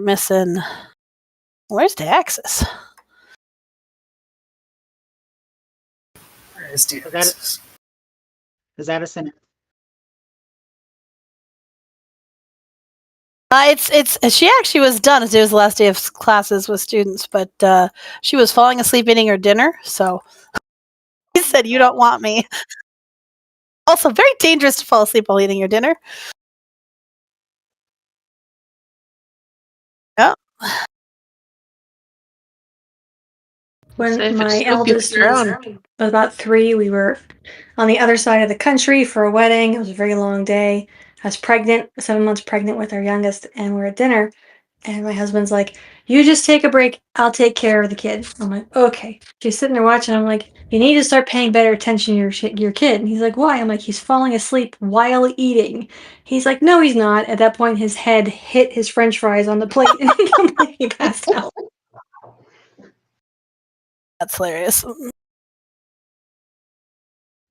missing. Where's Daxis? Where is Daxis? Is Addison? It's she actually was done as it was the last day of classes with students, but she was falling asleep eating her dinner, so he said, "You don't want me." Also, very dangerous to fall asleep while eating your dinner. Yeah. When my eldest was about 3, we were on the other side of the country for a wedding. It was a very long day. I was pregnant, 7 months pregnant with our youngest, and we're at dinner. And my husband's like, "You just take a break. I'll take care of the kid." I'm like, "Okay." She's sitting there watching. I'm like, "You need to start paying better attention to your kid." And he's like, "Why?" I'm like, "He's falling asleep while eating." He's like, "No, he's not." At that point, his head hit his French fries on the plate, and he completely passed out. That's hilarious.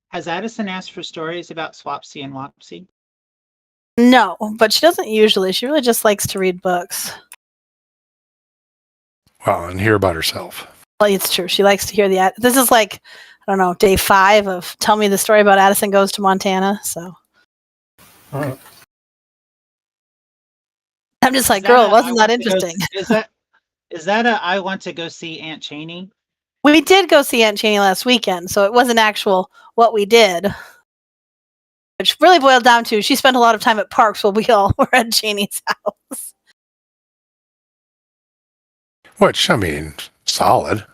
Has Addison asked for stories about Swapsy and Wapsy? No, but she doesn't usually. She really just likes to read books. Well, and hear about herself. Well, it's true. She likes to hear this is like, I don't know, day 5 of tell me the story about Addison goes to Montana. So I'm just like, girl, it wasn't that interesting. Is that a I want to go see Aunt Cheney? We did go see Aunt Cheney last weekend, so it wasn't actual what we did. Which really boiled down to she spent a lot of time at parks while we all were at Cheney's house. Which, I mean, solid.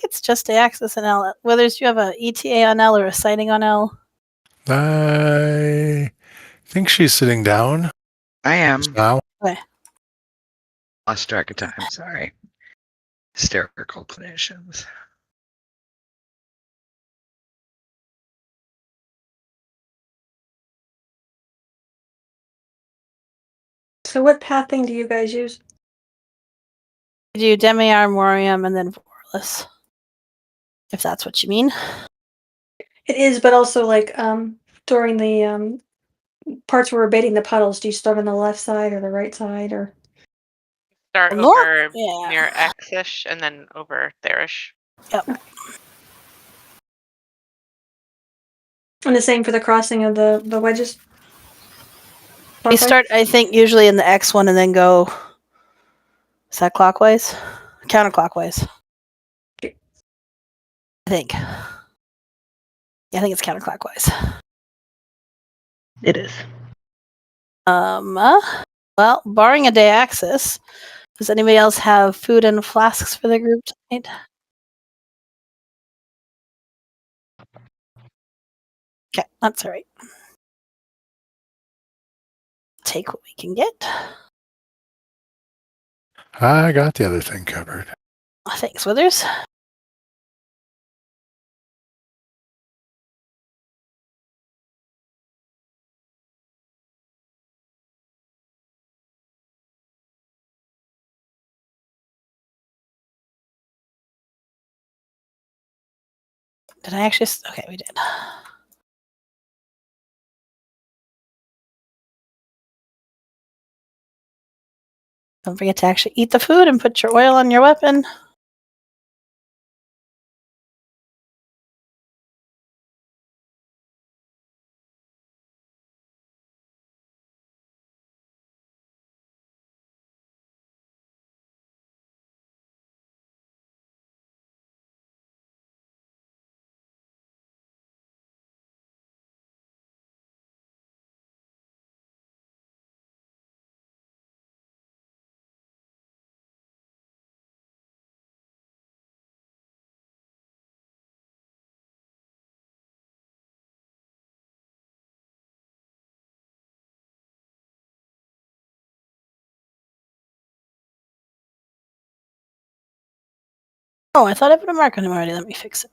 It's just Axis and L. Withers, do you have a ETA on L or a sighting on L? I think she's sitting down. I am. Now. Okay. Lost track of time, sorry. Hysterical clinicians. So what pathing do you guys use? We do Demi Armorium and then Vorless. If that's what you mean. It is, but also like during the parts where we're baiting the puddles, do you start on the left side or the right side, or start over near X-ish and then over there-ish? Yep. And the same for the crossing of the wedges? We start, I think, usually in the X one and then go, is that clockwise? Counterclockwise. I think. Yeah, I think it's counterclockwise. It is. Well, barring a day axis, does anybody else have food and flasks for the group tonight? Okay, that's all right. Take what we can get. I got the other thing covered. Thanks, Withers. Did I actually? Okay, we did. Don't forget to actually eat the food and put your oil on your weapon. Oh, I thought I put a mark on him already. Let me fix it.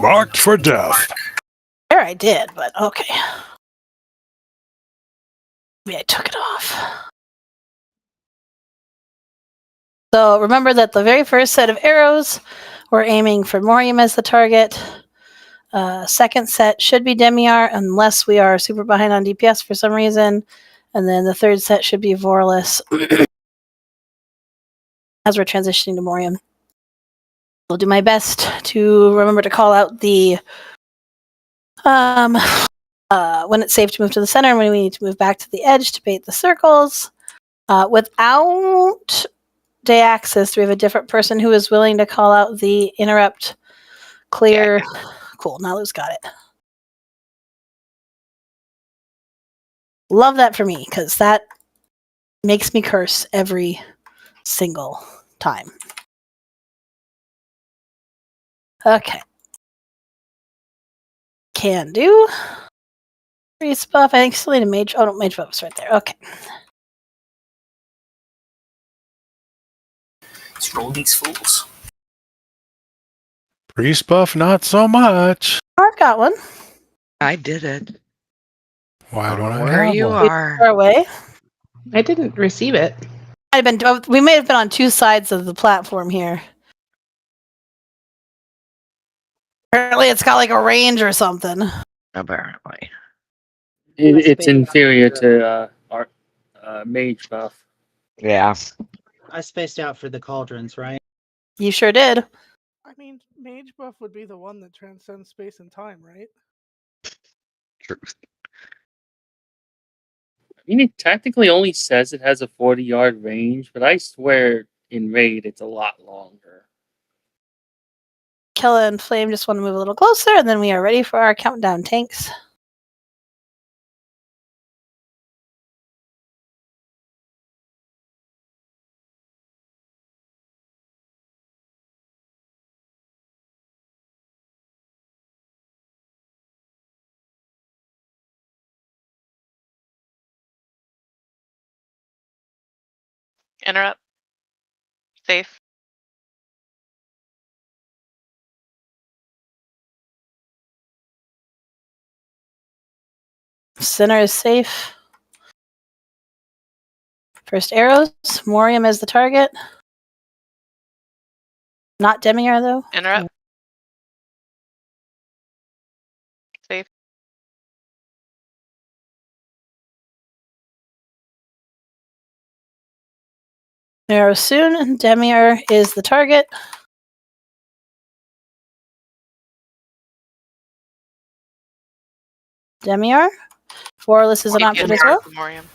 Marked for death. There I did, but okay. Maybe I took it off. So remember that the very first set of arrows were aiming for Morium as the target. Second set should be Demiar unless we are super behind on DPS for some reason. And then the third set should be Vorless as we're transitioning to Morium. I'll do my best to remember to call out the when it's safe to move to the center and when we need to move back to the edge to bait the circles. Without day access, we have a different person who is willing to call out the interrupt clear. Yeah, Cool, now Lou's got it. Love that for me, because that makes me curse every single time. Okay. Can do. Priest buff. I think still need a mage. Oh, no, mage buff's right there. Okay. Let's roll these fools. Priest buff, not so much. I've got one. I did it. Why don't I Where have you one? are. Far away. I didn't receive it. We may have been on two sides of the platform here. Apparently, it's got like a range or something. Apparently. It's inferior to our mage buff. Yeah. I spaced out for the cauldrons, right? You sure did. I mean, mage buff would be the one that transcends space and time, right? Truth. I mean, it technically only says it has a 40-yard range, but I swear in raid it's a lot longer. Kella and Flame just want to move a little closer, and then we are ready for our countdown tanks. interrupt. Safe. Center is safe. First arrows. Morium is the target. Not Demiar, though. Interrupt. Safe. Arrow soon. Demiar is the target. Demiar. Forless is an option as well. Morium.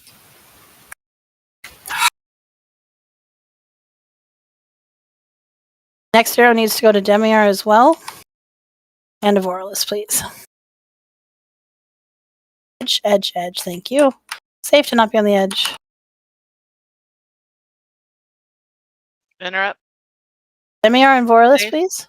Next arrow needs to go to Demiar as well. And a Vorless, please. Edge, edge, edge. Thank you. Safe to not be on the edge. Interrupt. Demiar and Vorless, Safe. please.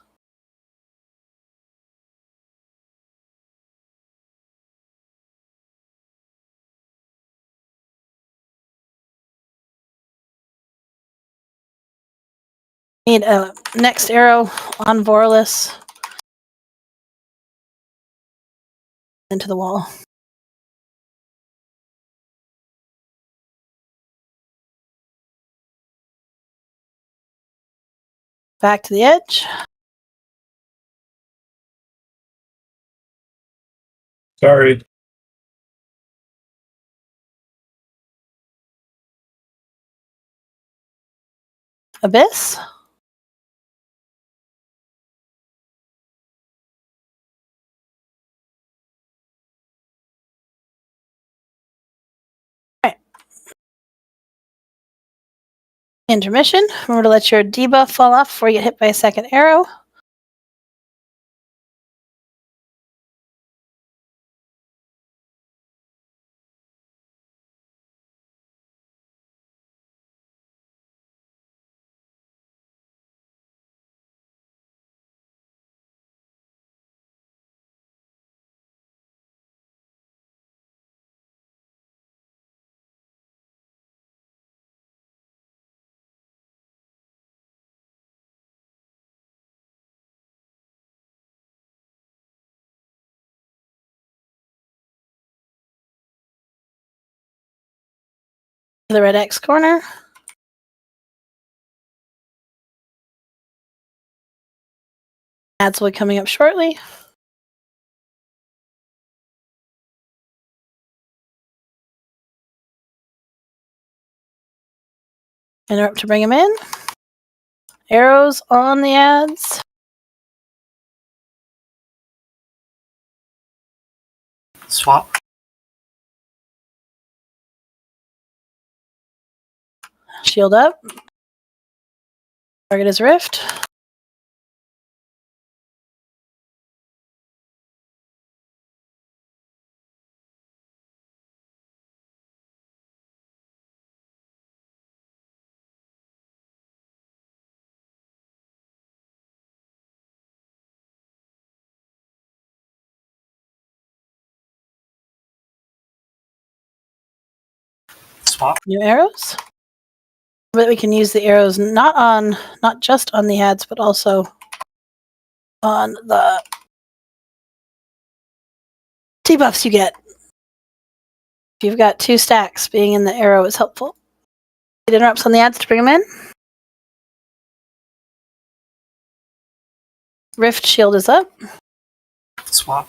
Need a next arrow on Vorless. Into the wall. Back to the edge. Sorry. Abyss. Alright. Intermission. Remember to let your debuff fall off before you get hit by a second arrow. The red X corner. Ads will be coming up shortly. Interrupt to bring him in. Arrows on the ads. Swap. Shield up. Target is Rift. Swap. New arrows. But we can use the arrows not just on the ads, but also on the debuffs you get. If you've got 2 stacks, being in the arrow is helpful. It interrupts on the ads to bring them in. Rift shield is up. Swap.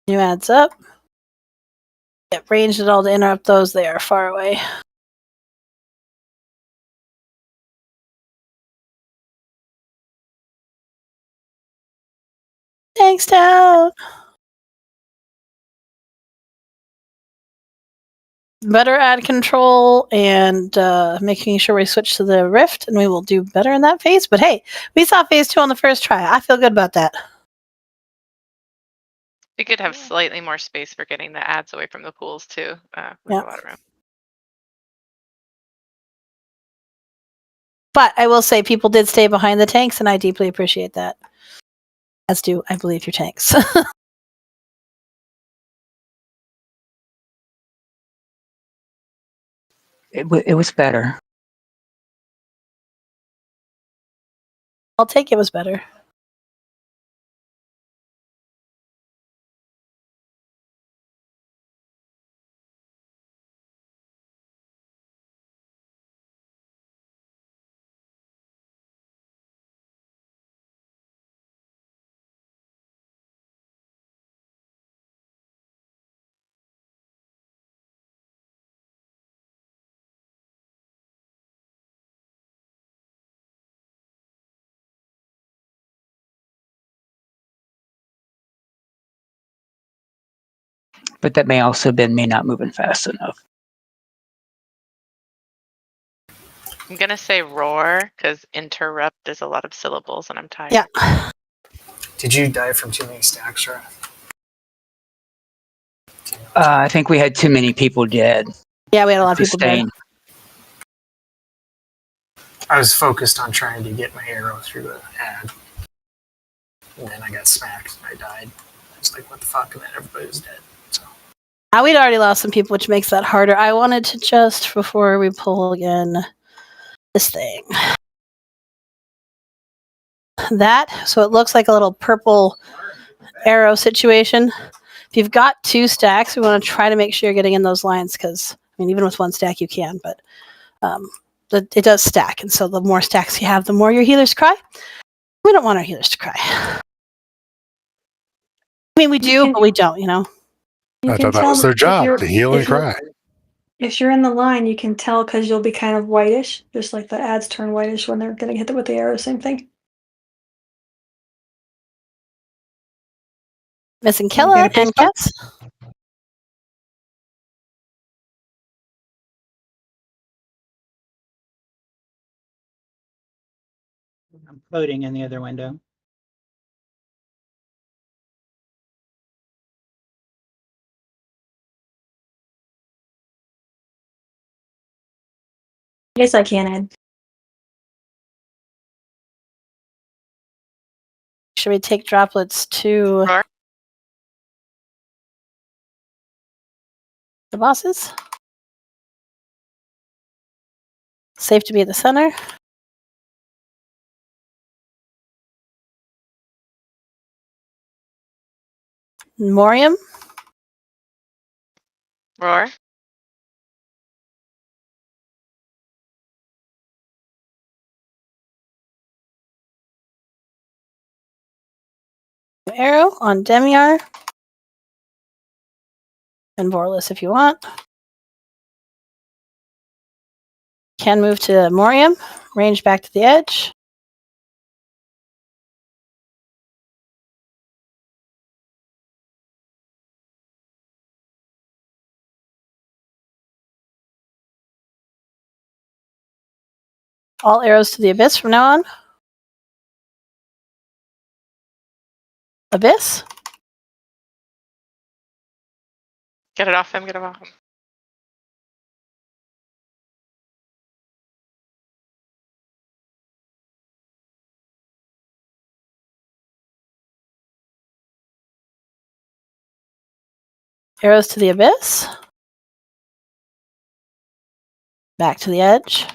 New ads up. Yep, ranged at all to interrupt those. They are far away. Thanks, Town. Better ad control and making sure we switch to the Rift, and we will do better in that phase. But hey, we saw phase 2 on the first try. I feel good about that. We could have slightly more space for getting the ads away from the pools too. We have a lot of room. But I will say people did stay behind the tanks, and I deeply appreciate that. As do, I believe, your tanks. It was better. I'll take it was better. But that may also have been me not moving fast enough. I'm gonna say roar because interrupt is a lot of syllables and I'm tired. Yeah. Did you die from too many stacks, or? I think we had too many people dead. Yeah, we had a lot of people dead. Sustained. I was focused on trying to get my arrow through the ad. And then I got smacked and I died. I was like, what the fuck? And then everybody was dead. So. We'd already lost some people, which makes that harder. I wanted to just, before we pull again, this thing. That, so it looks like a little purple arrow situation. If you've got 2 stacks, we want to try to make sure you're getting in those lines because, I mean, even with 1 stack you can, but it does stack. And so the more stacks you have, the more your healers cry. We don't want our healers to cry. I mean, we do, but we don't, you know? I thought that was their job, to heal and cry. If you're in the line, you can tell because you'll be kind of whitish, just like the ads turn whitish when they're getting hit with the arrow, same thing. Missing Kella and Kets. I'm floating in the other window. Yes, I can, Ed. Should we take droplets to Roar. the bosses? Safe to be at the center. Morium. Roar. Arrow on Demiar. And Vorless if you want. Can move to Morium. Range back to the edge. All arrows to the Abyss from now on. Abyss. Get it off him, get it off him. Arrows to the Abyss. Back to the edge.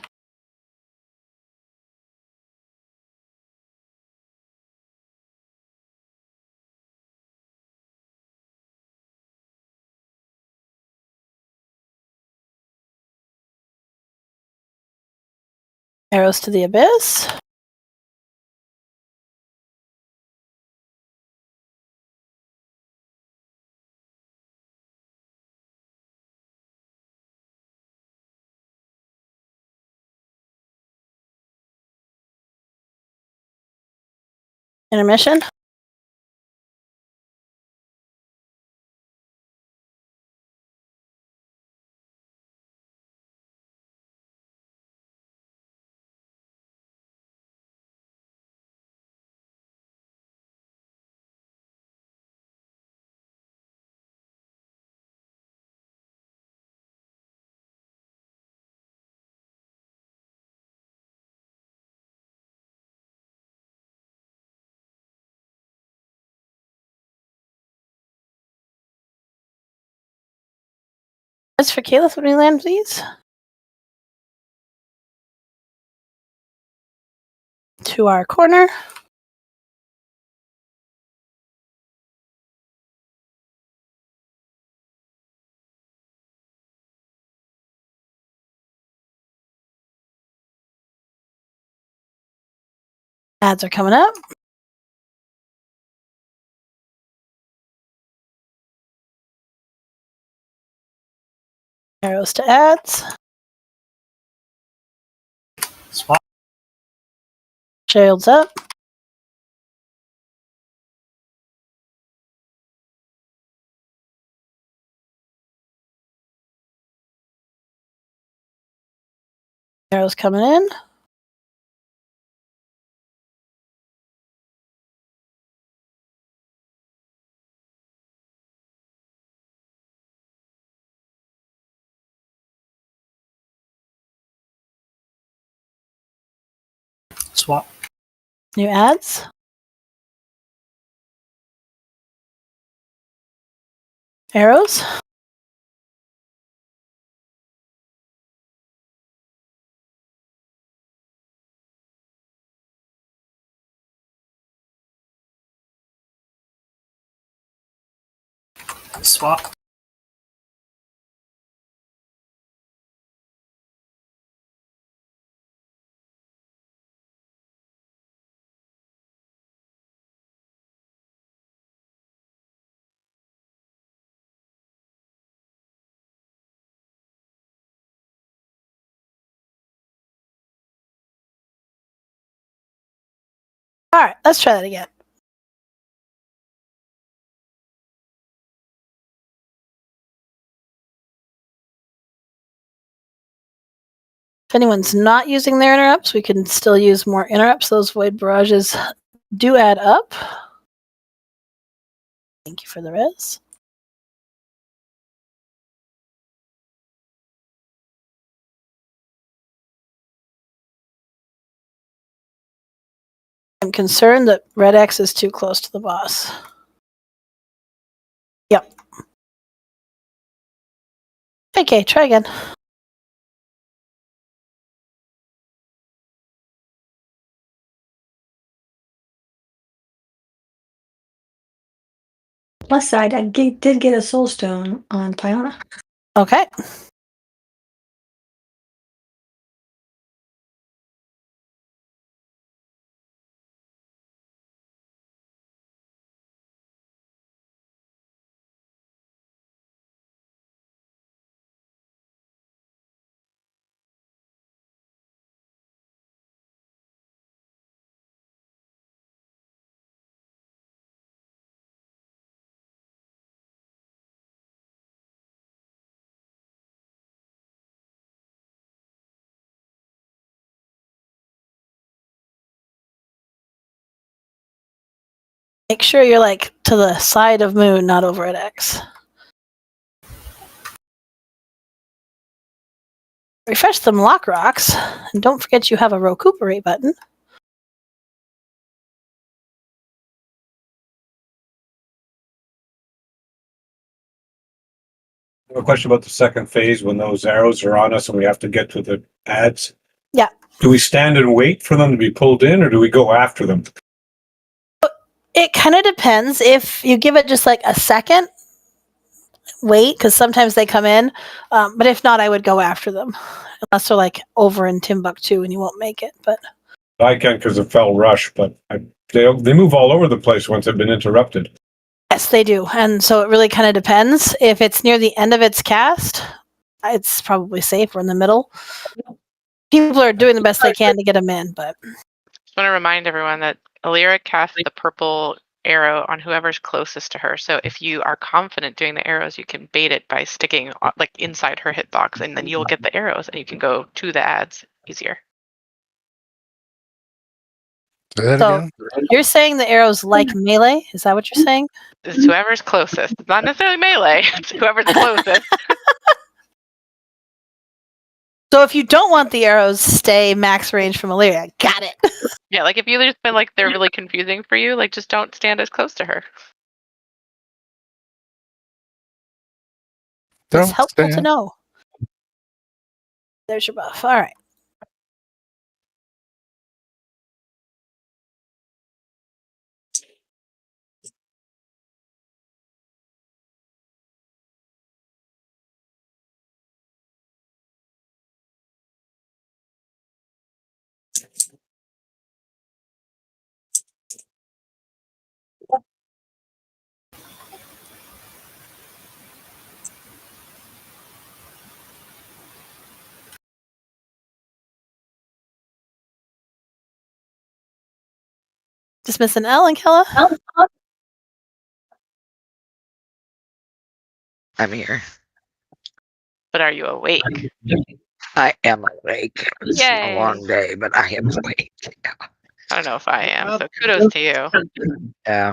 Arrows to the Abyss. Intermission. As for Caliph when we land, please. To our corner. Ads are coming up. Arrows to ads. Swap. Shields up. Arrows coming in. Swap. New ads. Arrows. Swap. All right, let's try that again. If anyone's not using their interrupts, we can still use more interrupts. Those void barrages do add up. Thank you for the res. I'm concerned that red X is too close to the boss. Yep. Okay, try again. Plus side, I did get a soul stone on Piona. Okay. Make sure you're like to the side of moon, not over at X. Refresh them lock rocks, and don't forget you have a recuperate button. I have a question about the second phase when those arrows are on us and we have to get to the ads. Yeah. Do we stand and wait for them to be pulled in, or do we go after them? It kind of depends. If you give it just like a second, wait, because sometimes they come in. But if not, I would go after them, unless they're like over in Timbuktu and you won't make it. But I can because it fell rush, but they move all over the place once they've been interrupted. yes, they do. And so it really kind of depends. If it's near the end of its cast, it's probably safe. Or in the middle. People are doing the best they can to get them in, but Just want to remind everyone that Alira casts the purple arrow on whoever's closest to her. So if you are confident doing the arrows, you can bait it by sticking like inside her hitbox, and then you'll get the arrows, and you can go to the ads easier. Say that so again. you're saying the arrows like melee? Is that what you're saying? It's whoever's closest. It's not necessarily melee. It's whoever's closest. So if you don't want the arrows, stay max range from Illyria. Got it. Yeah, like if you just feel like they're really confusing for you, like just don't stand as close to her. It's helpful to know. There's your buff. All right. Dismiss an L and Kella. I'm here. But are you awake? I am awake. It's been Yay. a long day, but I am awake. I don't know if I am, so kudos to you. Yeah.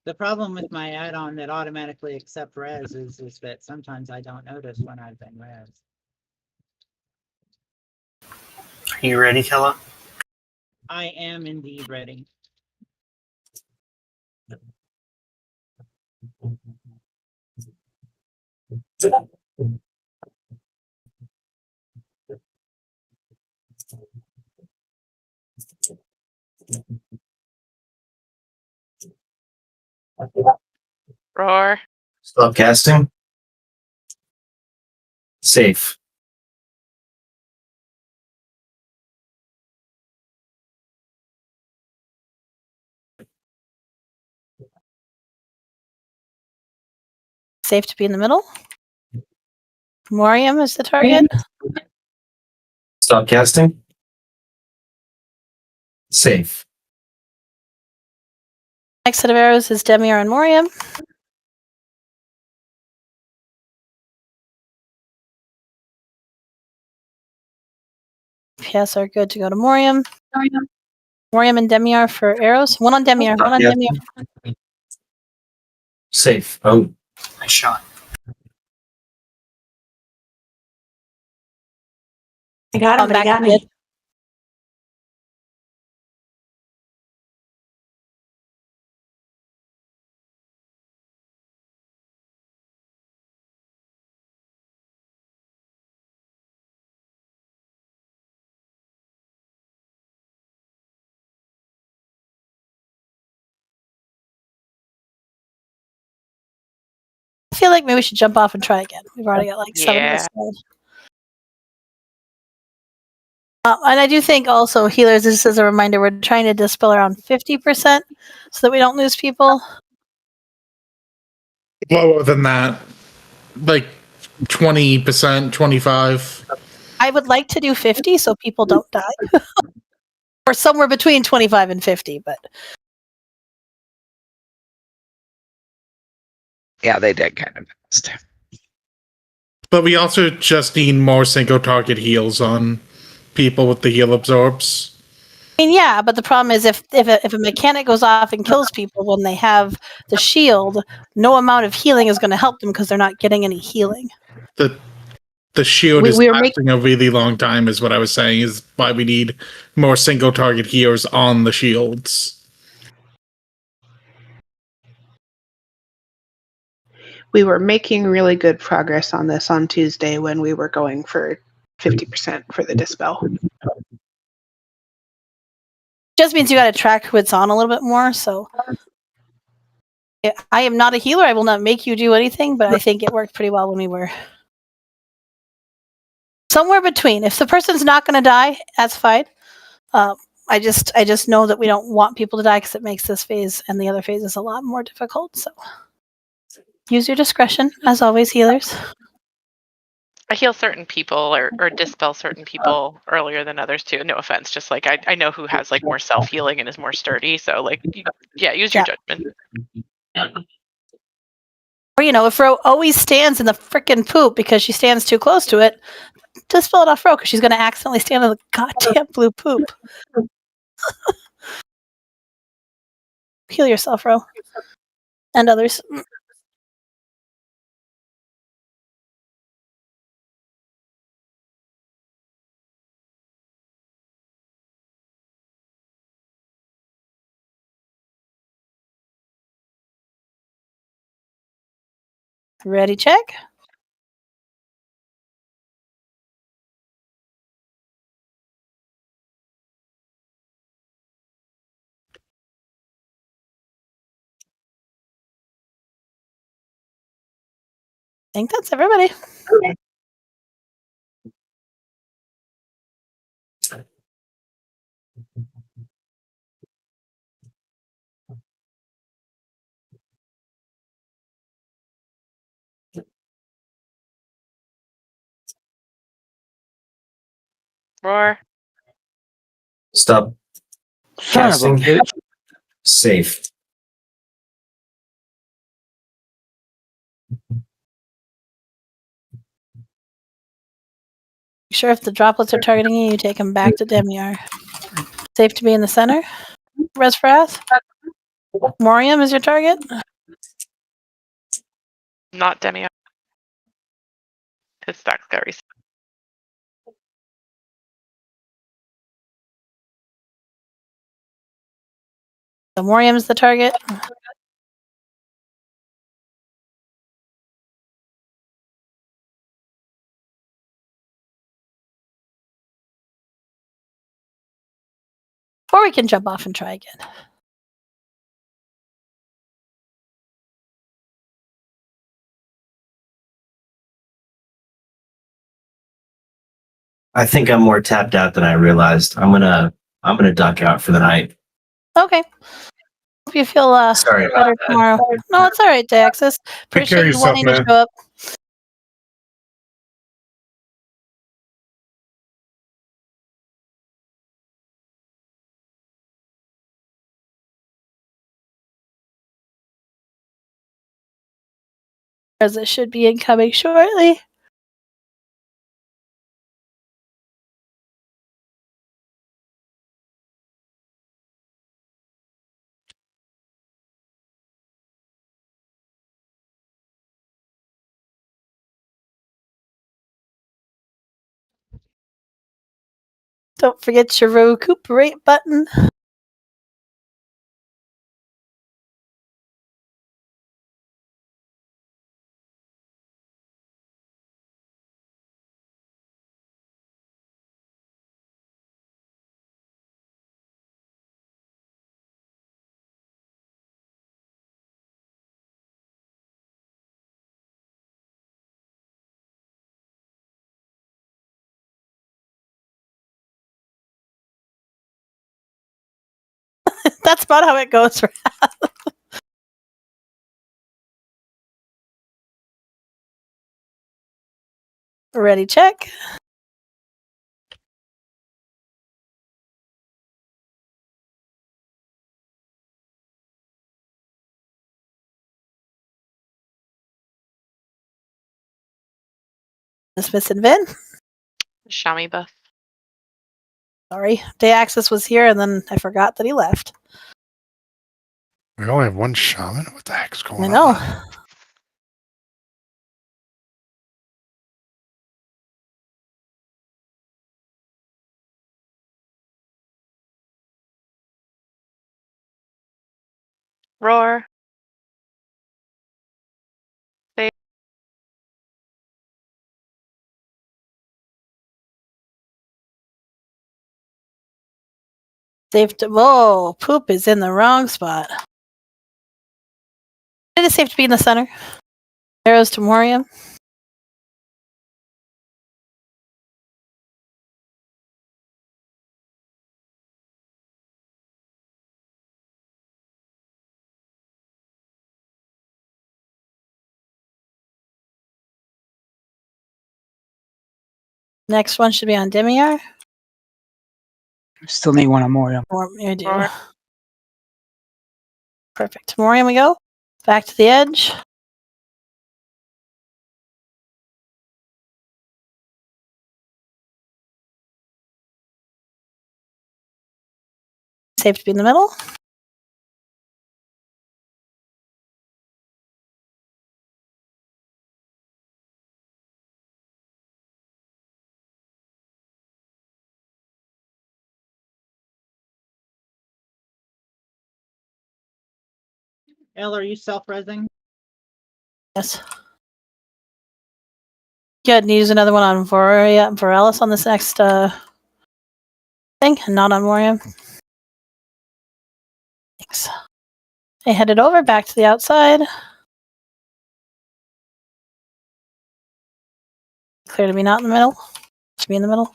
The problem with my add-on that automatically accept res is that sometimes I don't notice when I've been res. Are you ready, Kella? I am indeed ready. Roar. Stop casting. Safe. Safe to be in the middle. Morium is the target. Stop casting. Safe. Next set of arrows is Demiar and Morium. PS are good to go to Morium. Morium and Demiar for arrows. One on Demiar. One on Demiar. Safe. Oh, Nice shot. I got him, but he got me. I feel like maybe we should jump off and try again. We've already got like 7 minutes. And I do think also healers, just as a reminder, we're trying to dispel around 50% so that we don't lose people. Lower than that, like 20%, 25. I would like to do 50 so people don't die. Or somewhere between 25 and 50, but Yeah, they did kind of fast. But we also just need more single target heals on people with the heal absorbs. I mean, yeah, but the problem is if a mechanic goes off and kills people when they have the shield, no amount of healing is going to help them because they're not getting any healing. The shield is we were lasting a really long time, is what I was saying. Is why we need more single target healers on the shields. We were making really good progress on this on Tuesday when we were going for 50% for the dispel. Just means you got to track who it's on a little bit more. So I am not a healer. I will not make you do anything, but I think it worked pretty well when we were somewhere between. If the person's not going to die, that's fine. I just know that we don't want people to die because it makes this phase and the other phases a lot more difficult. So use your discretion, as always, healers. I heal certain people or dispel certain people earlier than others too. No offense, just like I know who has like more self healing and is more sturdy. So like, use your judgment. Or if Ro always stands in the frickin' poop because she stands too close to it, dispel it off Ro because she's going to accidentally stand in the goddamn blue poop. Heal yourself, Ro, and others. Ready, check. I think that's everybody. Roar. Stop casting. Safe. Sure, if the droplets are targeting you, you take them back to Demiar. Safe to be in the center. Res Wrath. Morium is your target. Not Demi. His stacks got reset. So Morium is the target. Or we can jump off and try again. I think I'm more tapped out than I realized. I'm gonna duck out for the night. Okay. Hope you feel Sorry about better that. tomorrow. No, it's all right, Daxis. Take care Appreciate of you yourself, wanting to man. show up. As it should be incoming shortly. Don't forget your recuperate button. That's about how it goes. Ready, check. Dismiss and Vin. Shami buff. Sorry. Deaxis was here and then I forgot that he left. We only have one shaman? What the heck's going I on? know. Roar. Safe to. Whoa, poop is in the wrong spot. It is safe to be in the center. Arrows to Morium. Next one should be on Demiar. Still need one on Morium. You do. Perfect. Morium we go. Back to the edge. Safe to be in the middle. Elle, are you self-resing? Yes. Good. Need to use another one on Vorelis on this next thing, not on Morium. Thanks. I headed over back to the outside. Clear to be not in the middle. To be in the middle.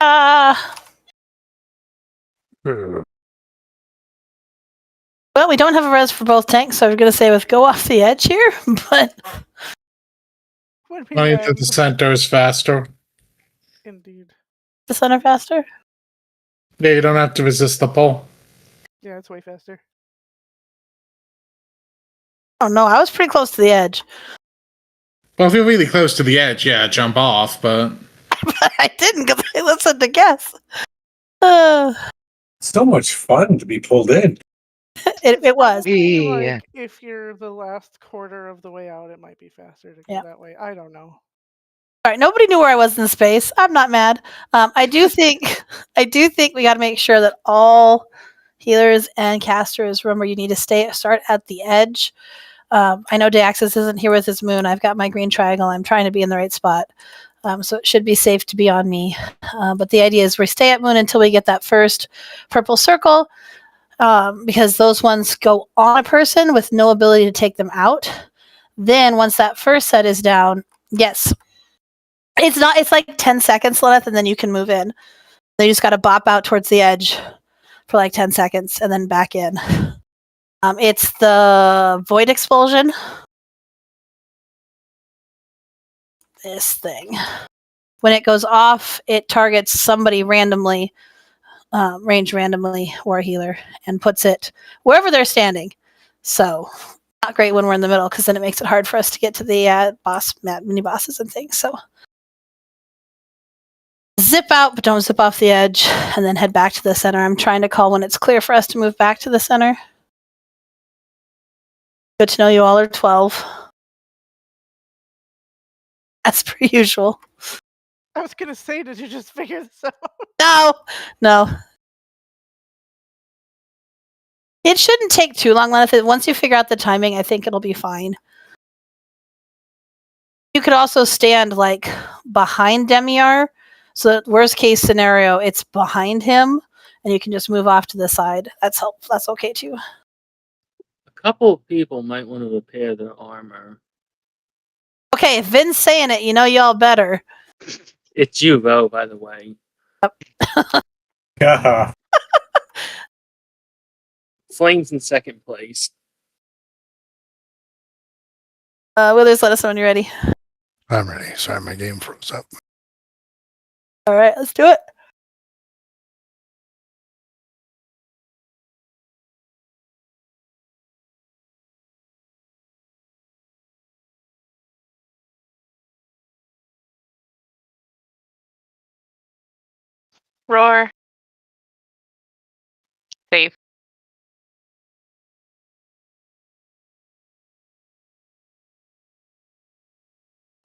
Well, we don't have a res for both tanks, so I was going to say let's go off the edge here, but Would be Going bad. to the center is faster. Indeed. the center faster. Yeah, you don't have to resist the pull. Yeah, it's way faster. Oh no, I was pretty close to the edge. Well, if you're really close to the edge, yeah, jump off, but I didn't because I listened to guess. So much fun to be pulled in. It was. Like, if you're the last quarter of the way out, it might be faster to go that way. I don't know. All right, nobody knew where I was in space. I'm not mad. I do think we got to make sure that all healers and casters remember you need to start at the edge. I know Deaxis isn't here with his moon. I've got my green triangle. I'm trying to be in the right spot. So it should be safe to be on me. But the idea is we stay at moon until we get that first purple circle, because those ones go on a person with no ability to take them out. Then once that first set is down, yes. It's like 10 seconds, Lilith, and then you can move in. They just got to bop out towards the edge for like 10 seconds and then back in. It's the void expulsion. This thing. When it goes off, it targets somebody randomly, range randomly, or a healer, and puts it wherever they're standing. So not great when we're in the middle, because then it makes it hard for us to get to the mini bosses and things. So zip out, but don't zip off the edge, and then head back to the center. I'm trying to call when it's clear for us to move back to the center. Good to know you all are 12. As per usual. I was gonna say, did you just figure this out? No. It shouldn't take too long, Lilith. Once you figure out the timing, I think it'll be fine. You could also stand like behind Demiar. So that worst case scenario, it's behind him, and you can just move off to the side. That's okay too. A couple of people might want to repair their armor. Okay, if Vin's saying it, you know y'all better. It's you, Ro, by the way. Yeah. Flames in second place. Withers, let us know when you're ready. I'm ready. Sorry, my game froze up. All right, let's do it. Roar. Safe.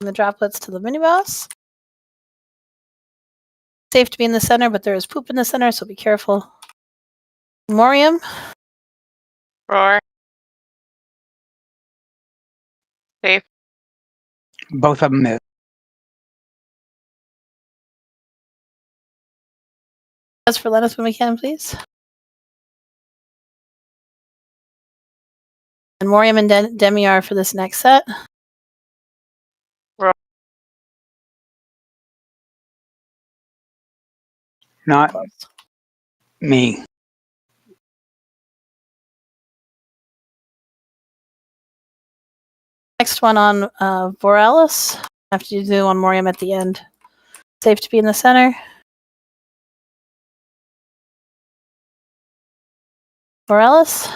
And the droplets to the mini boss. Safe to be in the center, but there is poop in the center, so be careful. Morium. Roar. Safe. Both of them missed. As for Lennis when we can, please. And Morium and Demiar for this next set. Roar. Not me. Next one on Borealis. After you do on Morium at the end. Safe to be in the center. Borealis.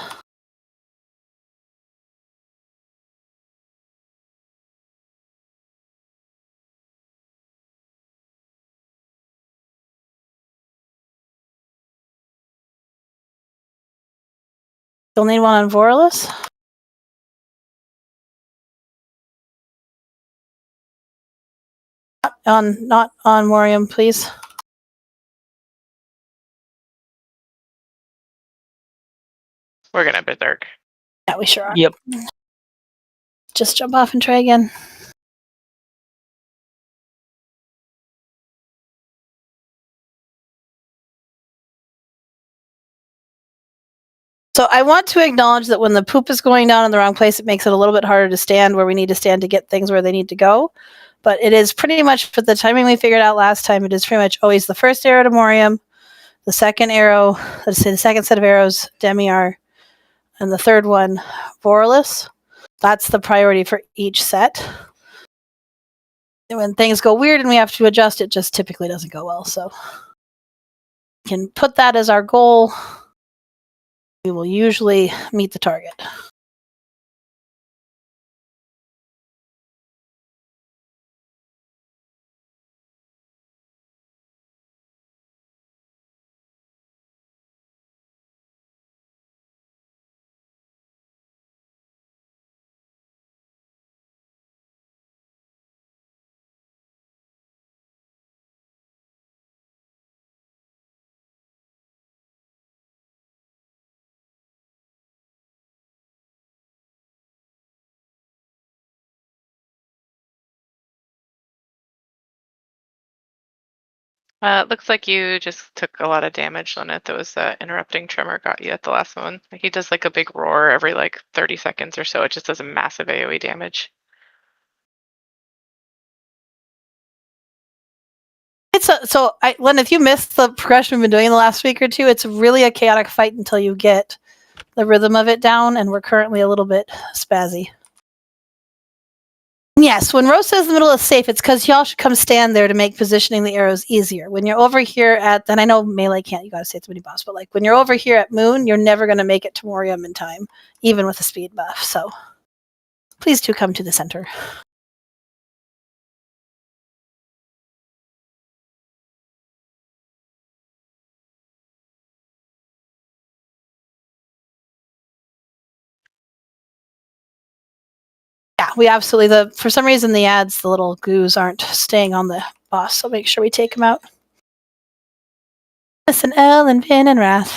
You'll need one on Borealis. Not on Morium, please. We're gonna berserk. Yeah, we sure are. Yep. Just jump off and try again. So I want to acknowledge that when the poop is going down in the wrong place, it makes it a little bit harder to stand where we need to stand to get things where they need to go. But it is pretty much, for the timing we figured out last time, it is pretty much always the first arrow to Morium, the second arrow, let's say the second set of arrows, Demiar, and the third one, Borealis. That's the priority for each set. And when things go weird and we have to adjust, it just typically doesn't go well. So we can put that as our goal. We will usually meet the target. It looks like you just took a lot of damage on it. That was interrupting tremor got you at the last one. He does like a big roar every like 30 seconds or so. It just does a massive AoE damage. Len, if you missed the progression we've been doing the last week or two, it's really a chaotic fight until you get the rhythm of it down, and we're currently a little bit spazzy. Yes, when Rose says the middle is safe, it's because y'all should come stand there to make positioning the arrows easier. When you're over here at, and I know Melee can't, you gotta say it's mini boss, but like when you're over here at Moon, you're never gonna make it to Morium in time, even with a speed buff. So please do come to the center. Yeah, we absolutely, for some reason the ads, the little goos aren't staying on the boss, so make sure we take them out. Listen, L and Vin and Wrath.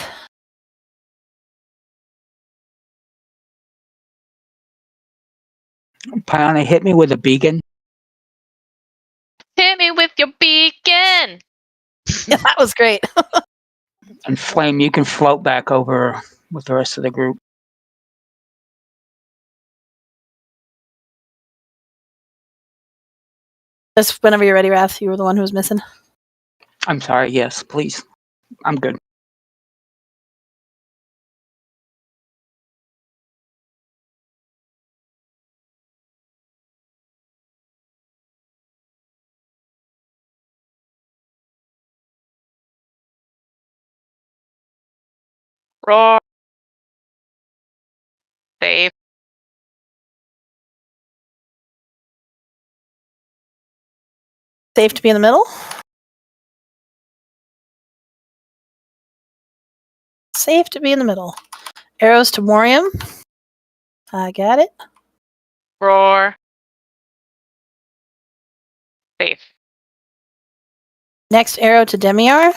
Piana hit me with a beacon. Hit me with your beacon! Yeah, that was great. And Flame, you can float back over with the rest of the group. Just whenever you're ready, Wrath, you were the one who was missing. I'm sorry, yes, please. I'm good. Roar. Safe. Safe to be in the middle. Safe to be in the middle. Arrows to Morium. I got it. Roar. Safe. Next arrow to Demiar.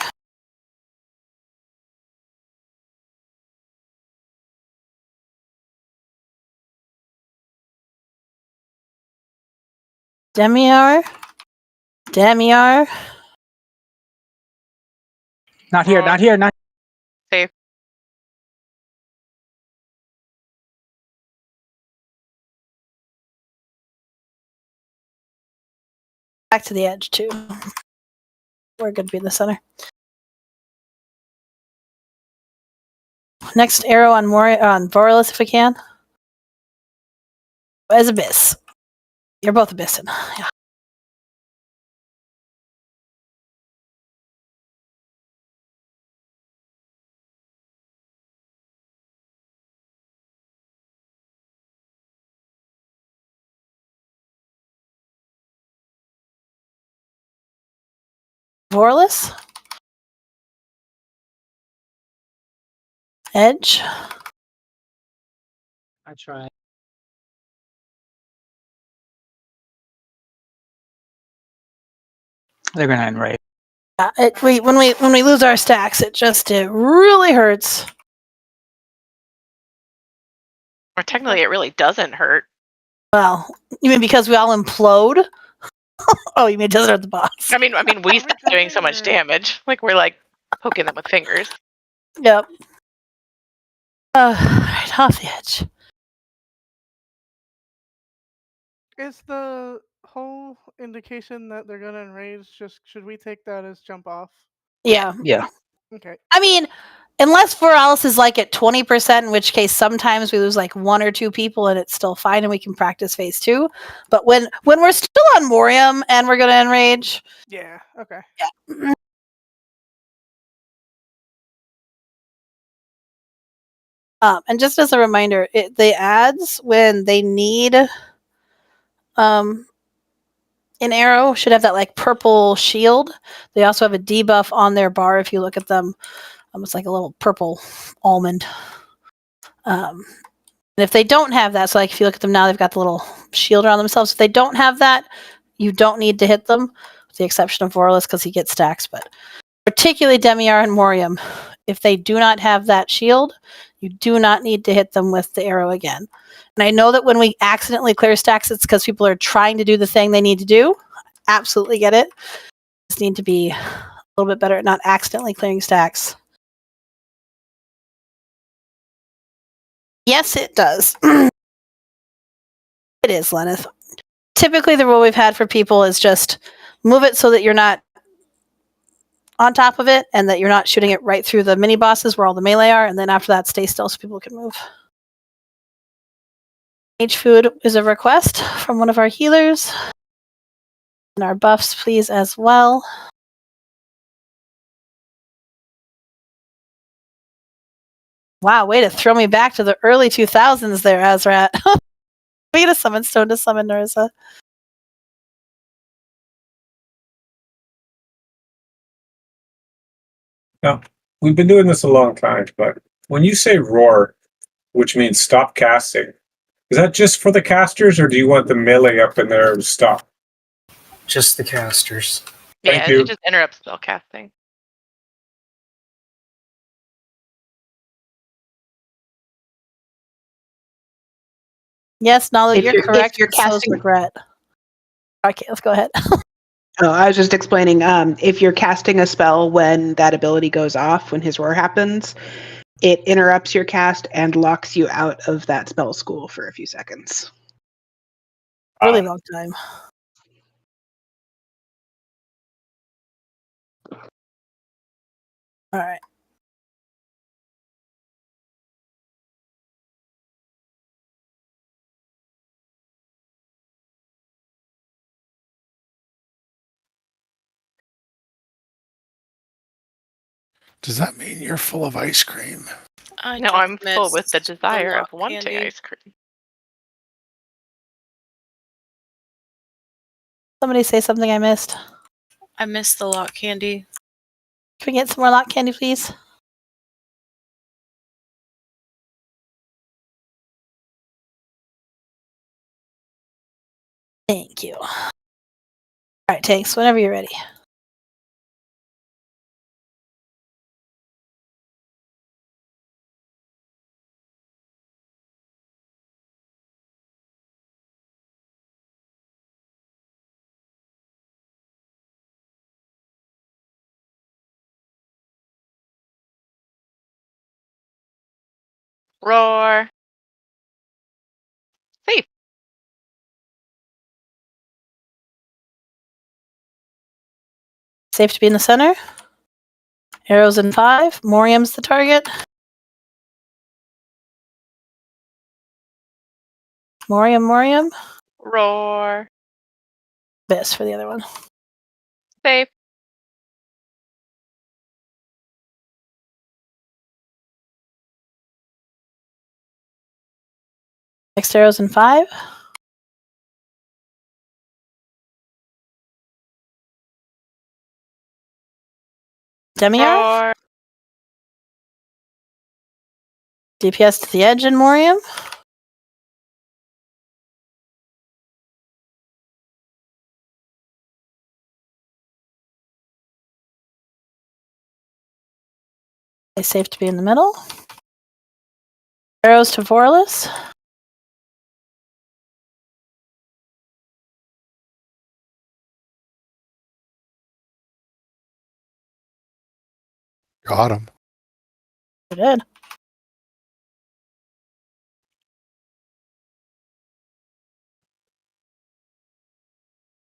Demiar. Demiar. Not here, not here, not Safe. Back to the edge too. We're going to be in the center. Next arrow on Vorlus if we can. As Abyss. You're both Abyssing. Yeah. Vorlus. Edge. I try. they're gonna enrage. When we lose our stacks, it really hurts. Or technically, it really doesn't hurt. Well, you mean because we all implode? Oh, you mean it doesn't hurt the boss? I mean, we stop doing so much damage. Like we're like poking them with fingers. Yep. Right off the edge. Is the whole indication that they're gonna enrage just should we take that as jump off? Yeah. Yeah. Okay. I mean, unless Voralis is like at 20%, in which case sometimes we lose like 1 or 2 people and it's still fine and we can practice phase 2. But when we're still on Morium and we're gonna enrage. Yeah, okay. Yeah. And just as a reminder, the ads when they need an arrow should have that like purple shield. They also have a debuff on their bar if you look at them. It's like a little purple almond. And if they don't have that, so like if you look at them now, they've got the little shield around themselves. If they don't have that, you don't need to hit them, with the exception of Vorlus because he gets stacks. But particularly Demiar and Morium, if they do not have that shield, you do not need to hit them with the arrow again. And I know that when we accidentally clear stacks, it's because people are trying to do the thing they need to do. Absolutely get it. Just need to be a little bit better at not accidentally clearing stacks. Yes, it does. It is, Lenith. Typically, the rule we've had for people is just move it so that you're not on top of it and that you're not shooting it right through the mini bosses where all the melee are, and then after that, stay still so people can move. Mage food is a request from one of our healers. And our buffs, please, as well. Wow, way to throw me back to the early 2000s there, Azrat. We get a summon stone to summon Narissa. Now, we've been doing this a long time, but when you say roar, which means stop casting, is that just for the casters, or do you want the melee up in there to stop? Just the casters. Thank Yeah, you. it just interrupts spell casting. Yes, Nala, If you're you're- if correct. you're So's casting- regret. Okay, let's go ahead. Oh, I was just explaining. If you're casting a spell when that ability goes off, when his roar happens, it interrupts your cast and locks you out of that spell school for a few seconds. Really long time. All right. Does that mean you're full of ice cream? No, I'm full with the desire of wanting ice cream. Somebody say something I missed. I missed the lock candy. Can we get some more lock candy, please? Thank you. All right, Tanks, whenever you're ready. Roar. Safe. Safe to be in the center. Arrows in 5. Morium's the target. Morium. Roar. Abyss for the other one. Safe. Next arrows in 5. Demiarth. Roar. DPS to the edge in Morium. It's safe to be in the middle. Arrows to Vorlus. Got him. We did.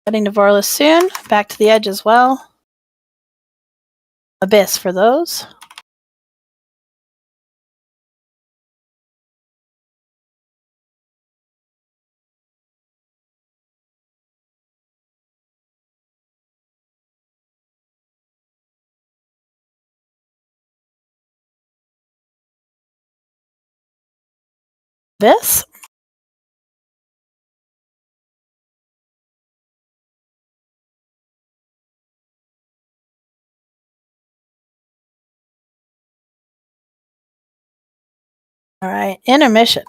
Heading to Vorlus soon. Back to the edge as well. Abyss for those. Abyss. All right, intermission.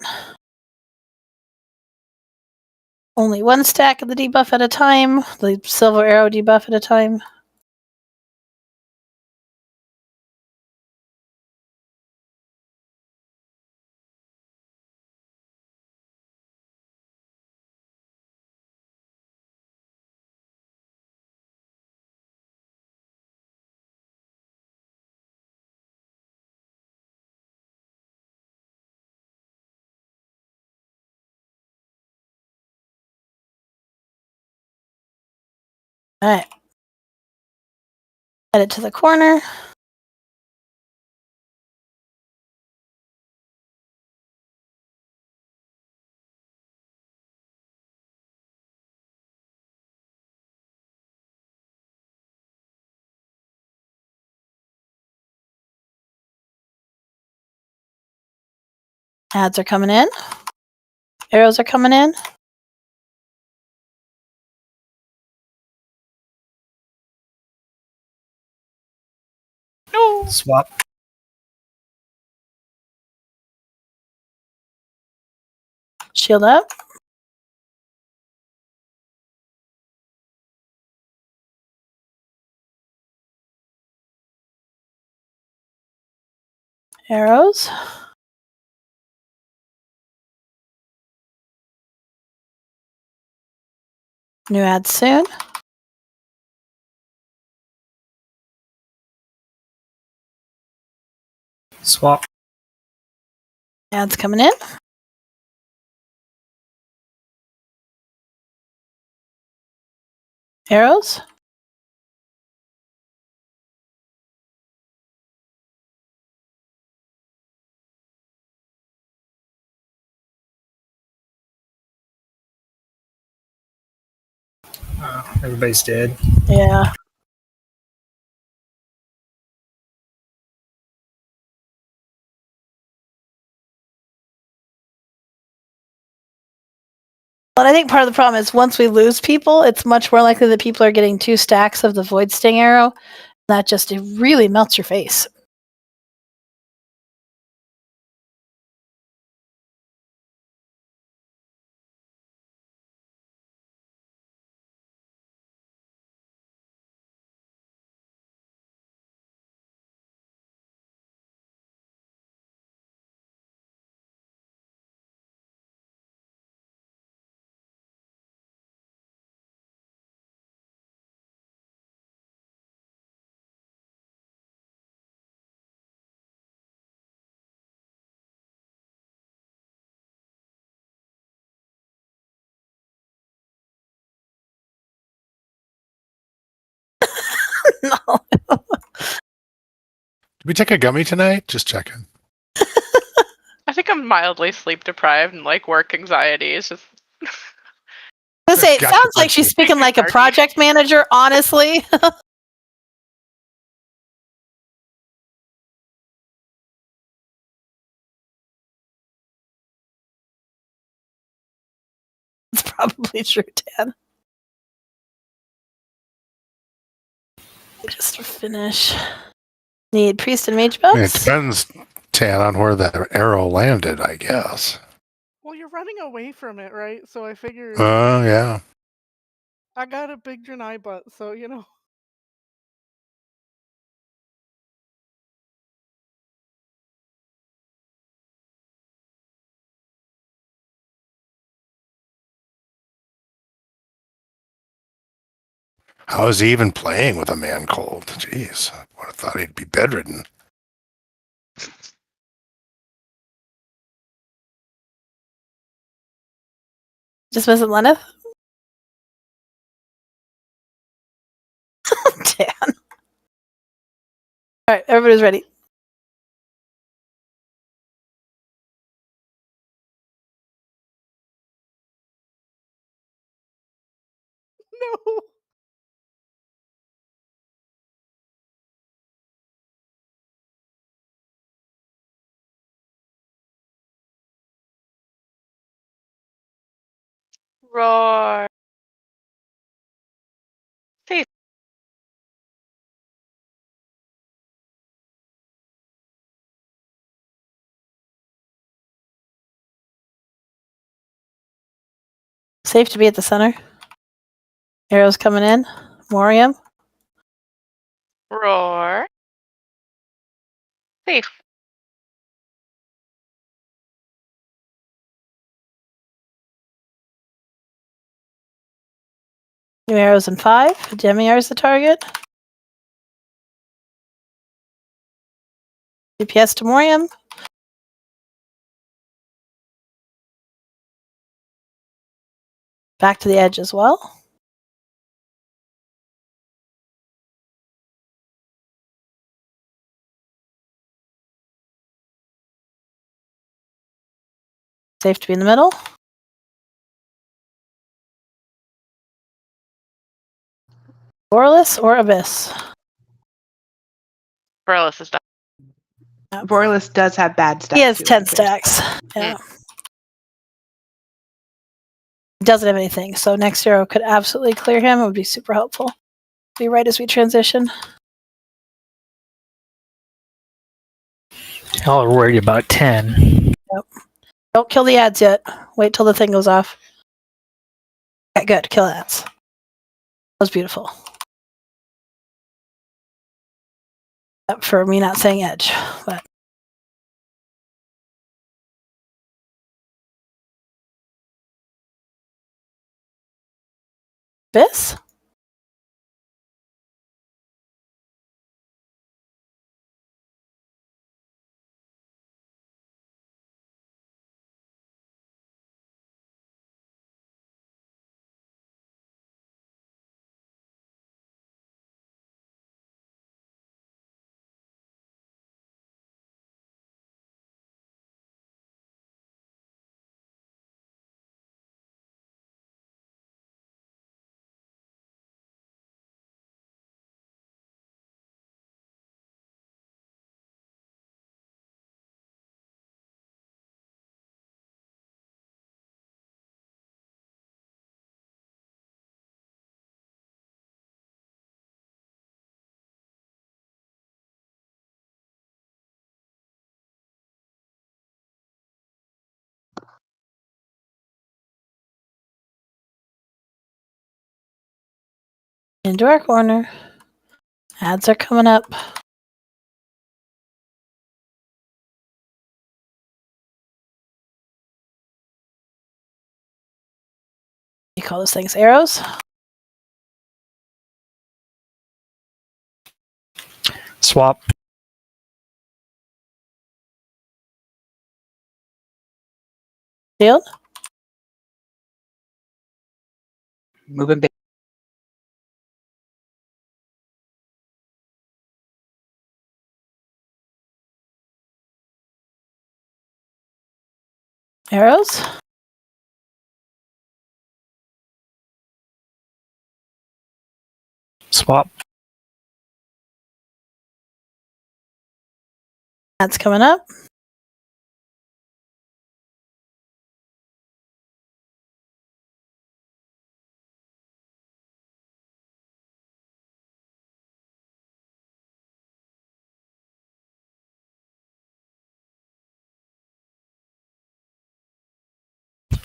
Only one stack of the debuff at a time. The silver arrow debuff at a time. All right. Head it to the corner. Ads are coming in. Arrows are coming in. No. Swap. Shield up. Arrows. New ads soon. Swap. Ads coming in. Arrows. Everybody's dead. Yeah. But I think part of the problem is once we lose people, it's much more likely that people are getting 2 stacks of the Void Sting arrow. That just it really melts your face. No. Did we take a gummy tonight? Just checking. I think I'm mildly sleep deprived and like work anxiety is just. I was gonna say, it Gotcha, sounds like thank she's you. speaking like a project manager, honestly. It's probably true, Dan. Just to finish. Need priest and mage I mean, it buffs? depends, Tan, on where that arrow landed, I guess. Well, you're running away from it, right? So I figured Oh, yeah. I got a big Drenai butt, so you know. How is he even playing with a man cold? Jeez, I would have thought he'd be bedridden. Just missing Lenneth? Dan. Alright, everybody's ready. No. Roar. Safe. Safe to be at the center. Arrows coming in. Morium. Roar. Safe. New arrows in 5. Demiar is the target. DPS to Morium. Back to the edge as well. Safe to be in the middle. Borless or Abyss? Borless is done. Borless does have bad stats. He has too, 10 like there's- stacks. Yeah. He doesn't have anything, so next arrow could absolutely clear him. It would be super helpful. Be right as we transition. Y'all are worried about 10. Yep. Don't kill the ads yet. Wait till the thing goes off. Okay, good. Kill ads. That was beautiful. For me not saying edge, but this? Into our corner. Ads are coming up. You call those things arrows? Swap. Shield? Moving back. Arrows? Swap. Ads coming up.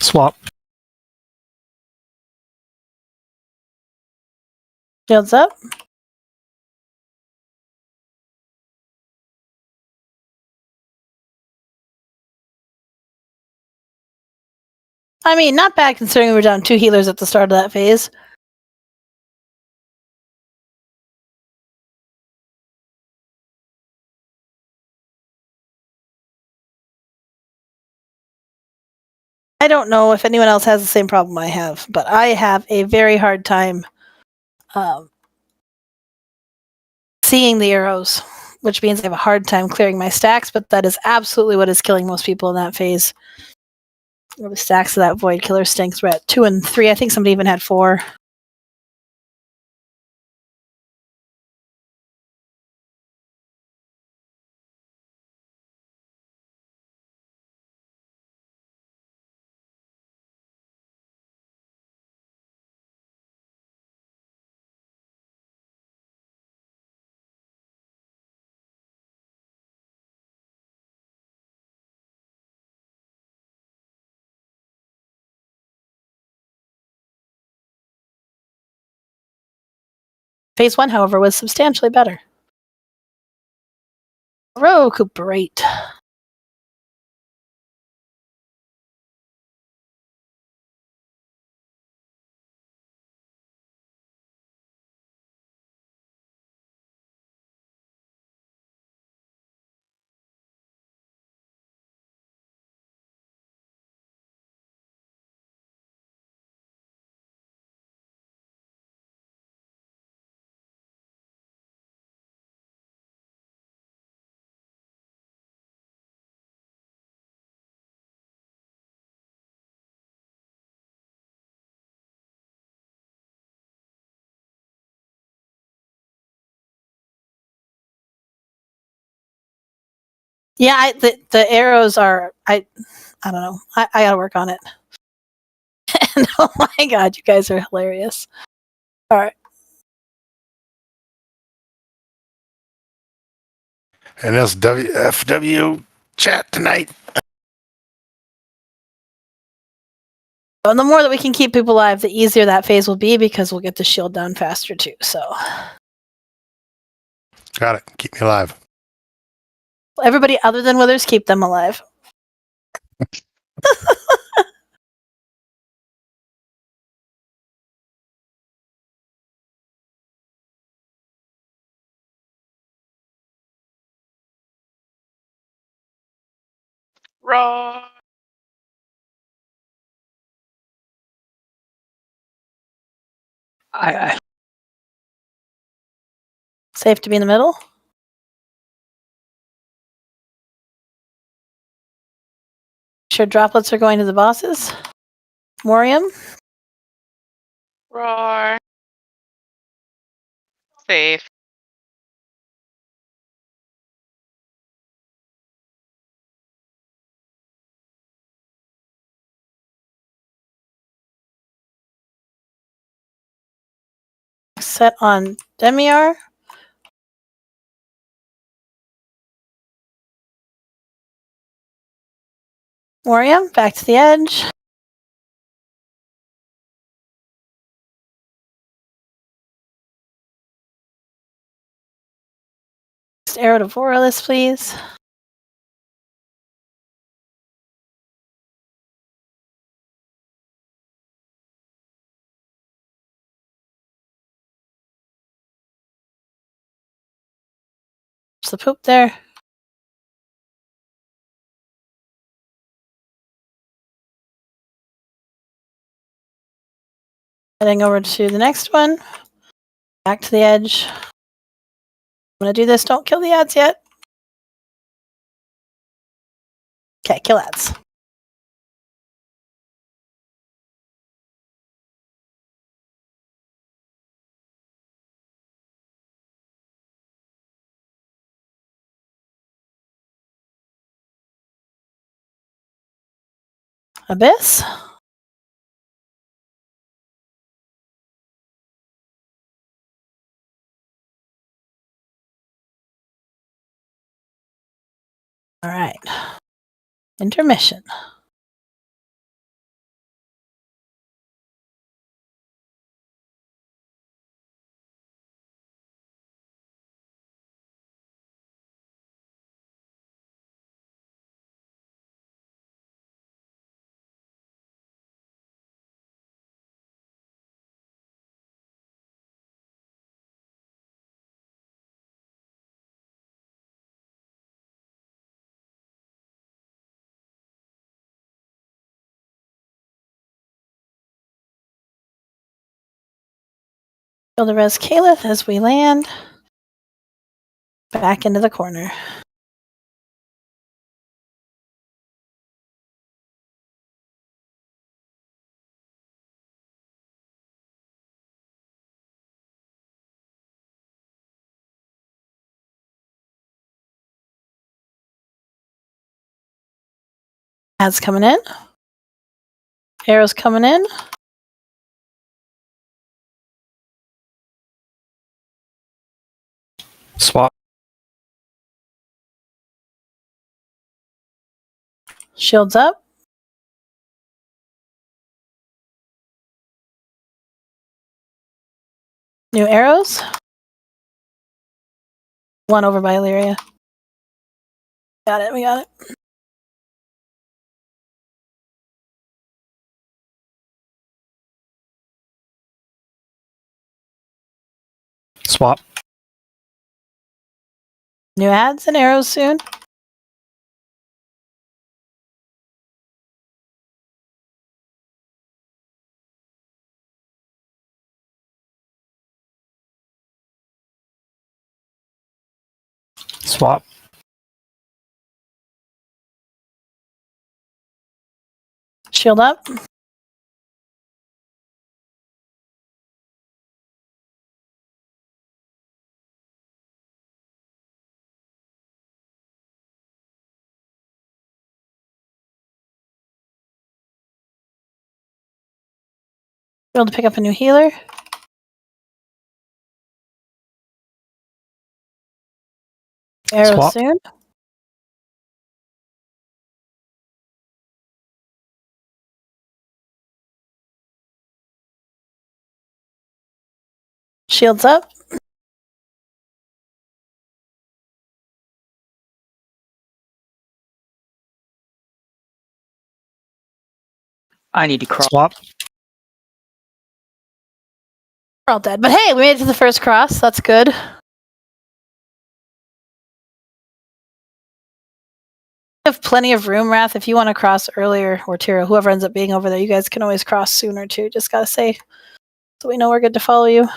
Swap. Shields up. I mean, not bad considering we were down 2 healers at the start of that phase. I don't know if anyone else has the same problem I have, but I have a very hard time seeing the arrows, which means I have a hard time clearing my stacks, but that is absolutely what is killing most people in that phase. Well, the stacks of that Void Killer stinks. We're at 2 and 3. I think somebody even had 4. Phase 1, however, was substantially better. Recuperate. Yeah, the arrows are I don't know. I gotta work on it. And oh my god, you guys are hilarious. All right. And that's WFW chat tonight. And the more that we can keep people alive, the easier that phase will be because we'll get the shield down faster too. So Got it. Keep me alive. everybody other than Withers, keep them alive. Raw. I Safe to be in the middle. Sure droplets are going to the bosses. Morium. Roar. Safe. Set on Demiar. Morium, back to the edge. Next arrow to Voralis, please. There's the poop there. Heading over to the next one. Back to the edge. I'm gonna do this. Don't kill the ads yet. Okay, kill ads. Abyss. All right. Intermission. Kill the res Caliph as we land. Back into the corner. Ads coming in. Arrows coming in. Swap. Shields up. New arrows. One over by Illyria. Got it, we got it. Swap. New ads and arrows soon. Swap. Shield up. Able to pick up a new healer. Arrows Swap. soon. Shields up. I need to cross. Swap. We're all dead. But hey, we made it to the first cross. That's good. We have plenty of room, Wrath. If you want to cross earlier, or Tira, whoever ends up being over there, you guys can always cross sooner too. Just gotta say, so we know we're good to follow you.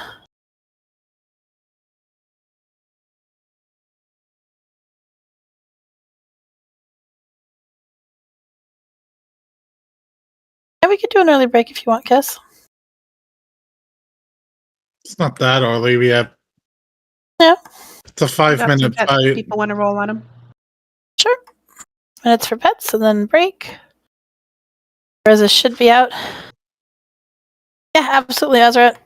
Yeah, we could do an early break if you want, Kiss. It's not that early. We have. Yeah. It's a 5-minute fight. People want to roll on them. Sure. Minutes for pets and then break. Reza should be out. Yeah, absolutely, Azra.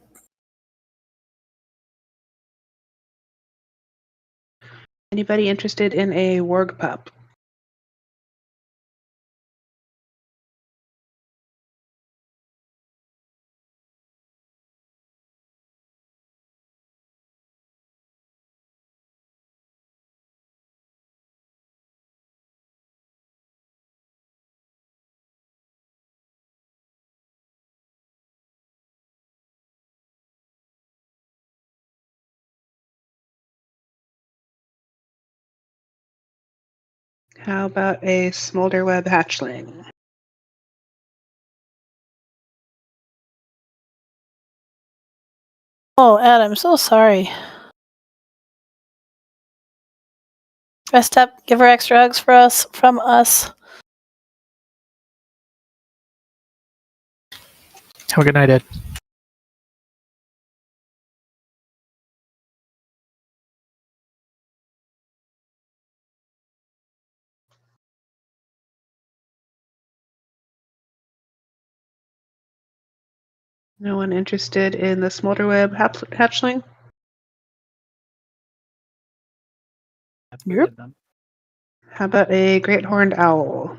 Anybody interested in a warg pup? How about a smolderweb hatchling? Oh, Ed, I'm so sorry. Rest up. Give her extra hugs from us. Have a good night, Ed. No one interested in the smolderweb hatchling? Yep. How about a great horned owl?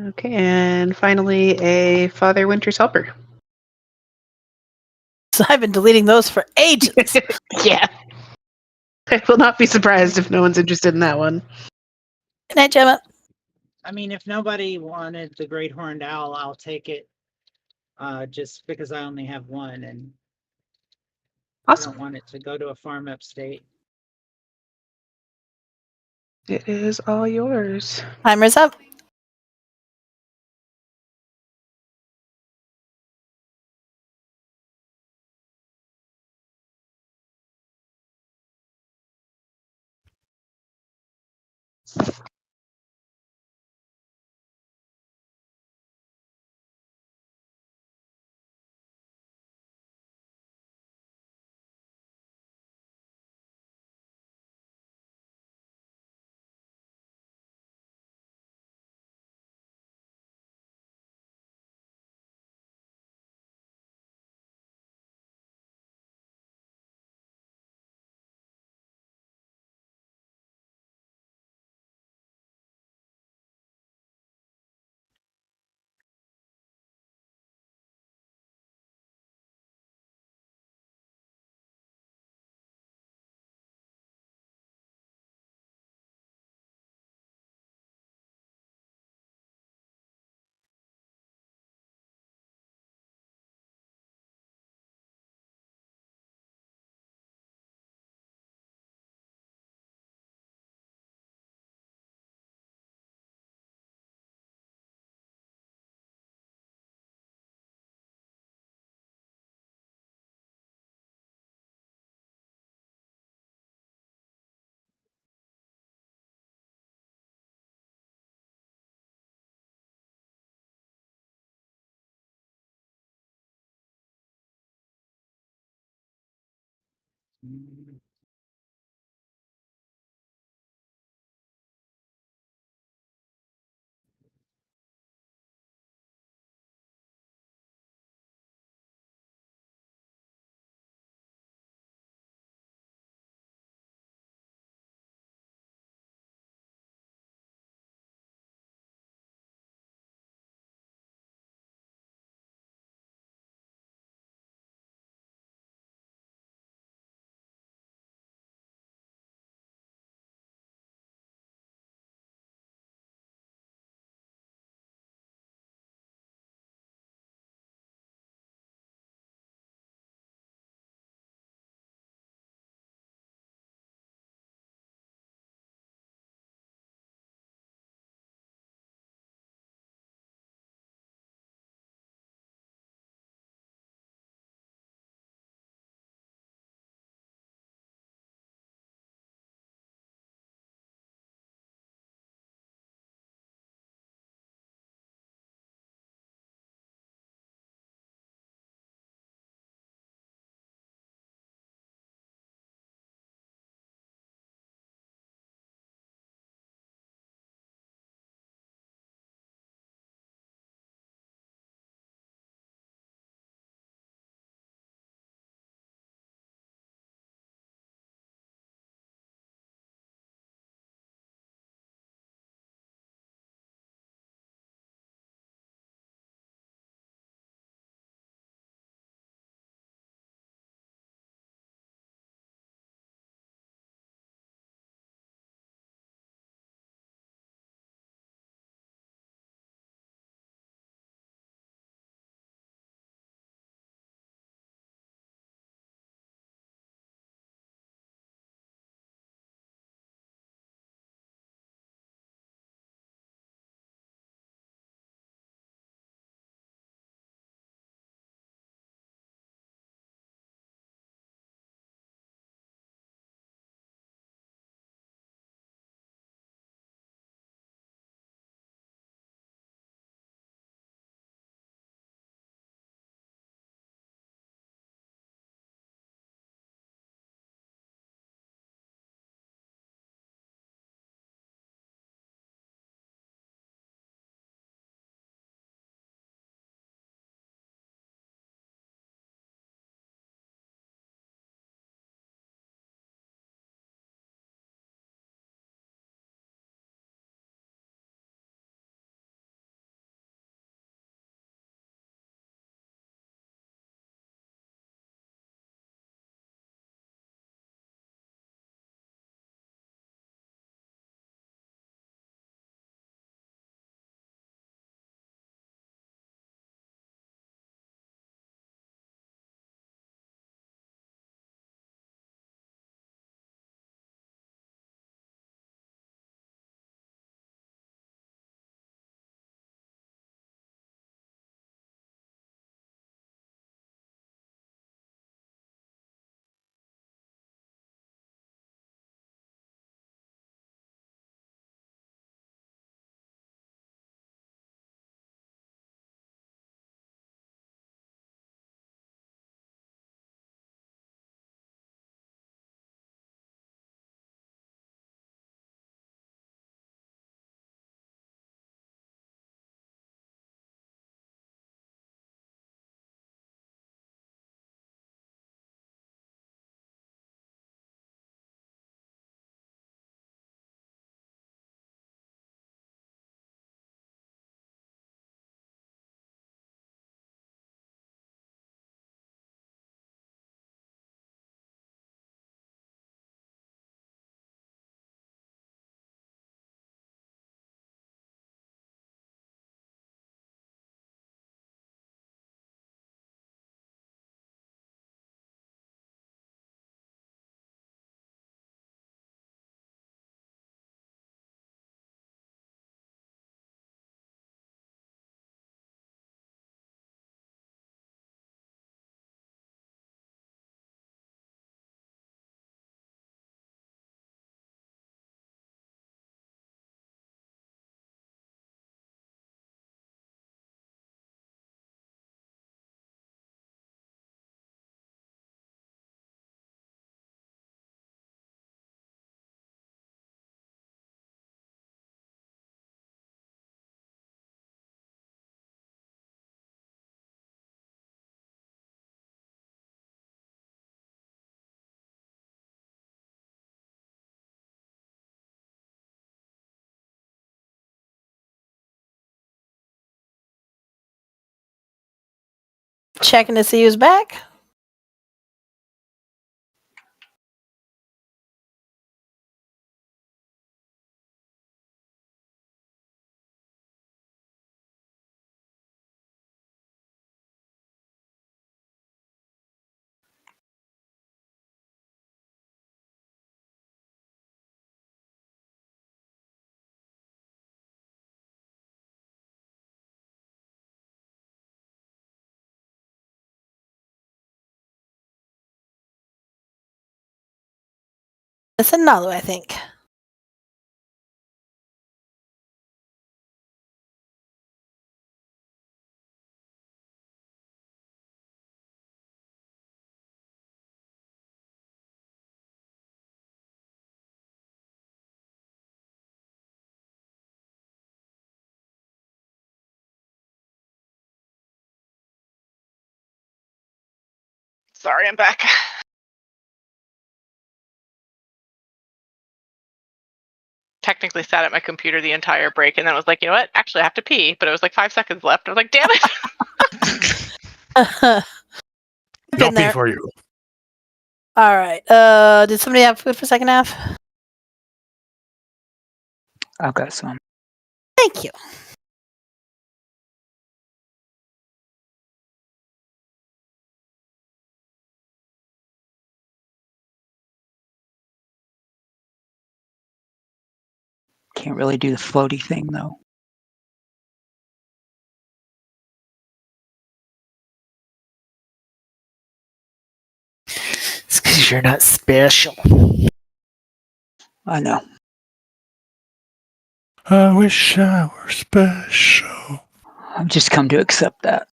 Okay, and finally a Father Winter's Helper. So I've been deleting those for ages. Yeah. I will not be surprised if no one's interested in that one. Good night, Gemma. I mean, if nobody wanted the great horned owl, I'll take it. Just because I only have one, and Awesome. I don't want it to go to a farm upstate. It is all yours. Timer's up. checking to see who's back. It's a Nalu, I think. Sorry, I'm back. Technically sat at my computer the entire break and then was like, you know what? Actually, I have to pee. But it was like 5 seconds left. I was like, damn it. No pee for you. All right. Did somebody have food for second half? I've got some. Thank you. Can't really do the floaty thing though. It's because you're not special. I know. I wish I were special. I've just come to accept that.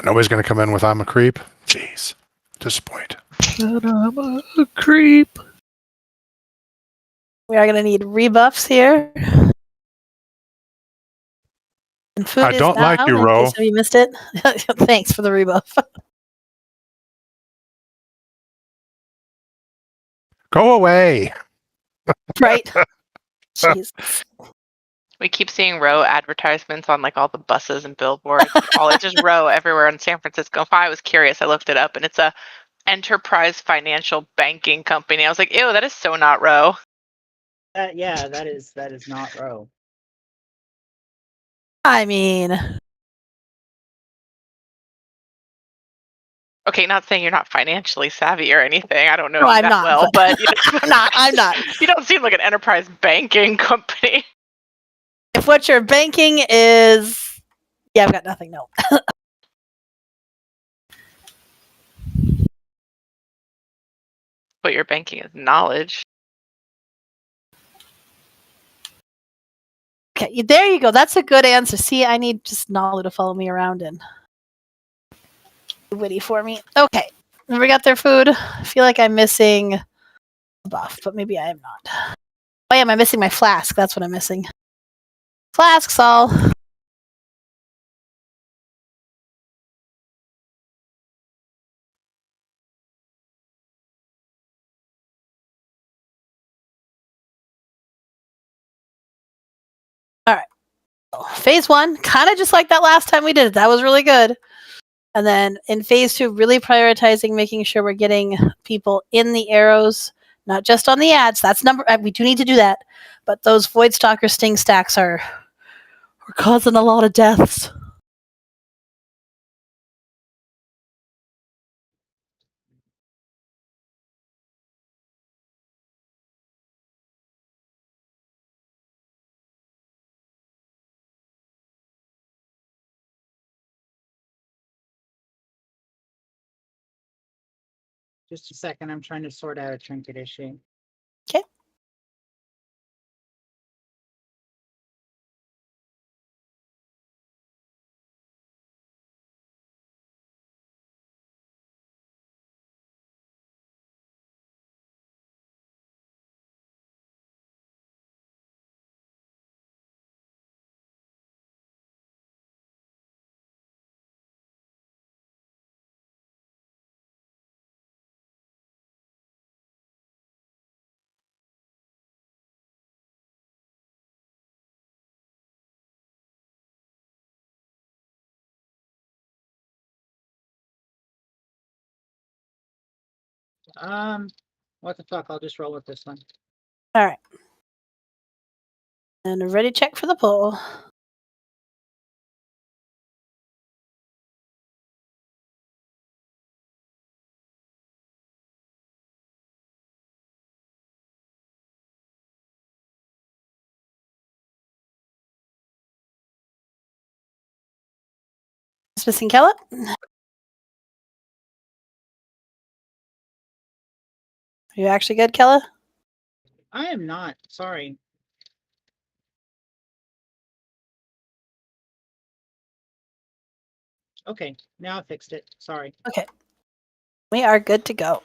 Nobody's going to come in with I'm a creep. Jeez. Disappoint. But I'm a creep. We are going to need rebuffs here. And food I is don't down, like you, in Ro. case you missed it. Thanks for the rebuff. Go away. Right? Jeez. We keep seeing row advertisements on like all the buses and billboards. All it's just row everywhere in San Francisco. If I was curious, I looked it up and it's a enterprise financial banking company. I was like, ew, that is so not row. Yeah, that is not row. I mean, Okay, not saying you're not financially savvy or anything. I don't know No, you I'm that not, well, but you know, I'm not. You don't seem like an enterprise banking company. If what you're banking is, yeah, I've got nothing. No. What you're banking is knowledge. Okay, there you go. That's a good answer. See, I need just Nalu to follow me around and witty for me. Okay, we got their food. I feel like I'm missing a buff, but maybe I am not. Oh yeah, am I missing my flask? That's what I'm missing. Flasks all. All right. Phase 1, kind of just like that last time we did it. That was really good. And then in phase 2, really prioritizing making sure we're getting people in the arrows, not just on the ads. That's we do need to do that. But those Void Stalker sting stacks are causing a lot of deaths. Just a second, I'm trying to sort out a trinket issue. Okay. What the fuck? I'll just roll with this one. All right. And a ready check for the pull. Missing Kella. Are you actually good, Kella? I am not. Sorry. Okay, now I fixed it. Sorry. Okay. We are good to go.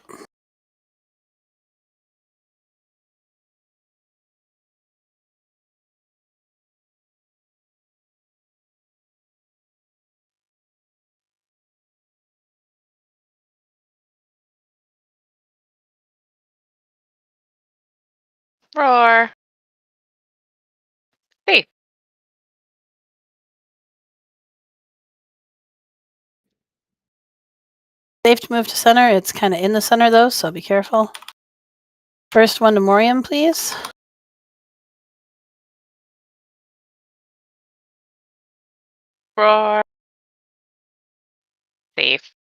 Roar. Hey. Safe to move to center. It's kind of in the center though, so be careful. First one to Morium, please. Roar. Safe.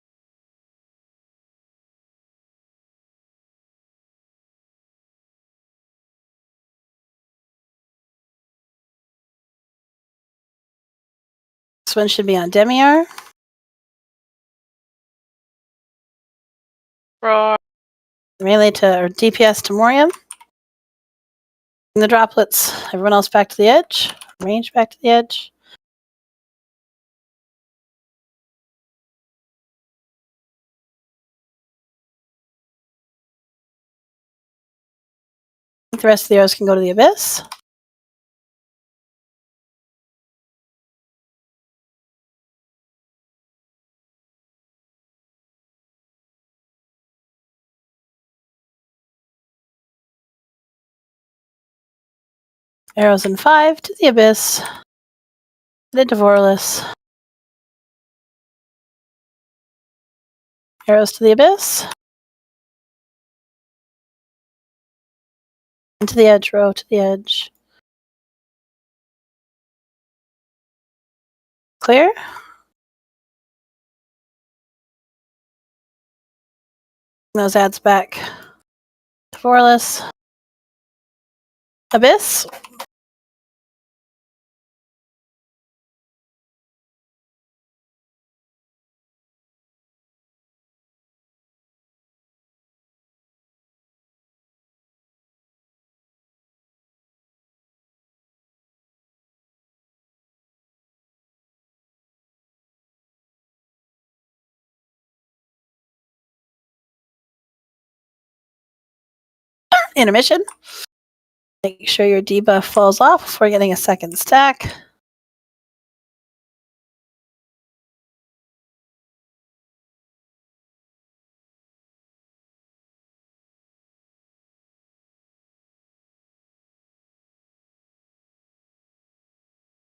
This one should be on Demiar. Roar. Melee to or DPS to Morium. Bring the droplets. Everyone else back to the edge. Range back to the edge. The rest of the arrows can go to the abyss. Arrows in 5 to the abyss. The Devorless. Arrows to the abyss. Into the edge row to the edge. Clear. Those adds back. Devorless. Abyss. Intermission. Make sure your debuff falls off before getting a second stack.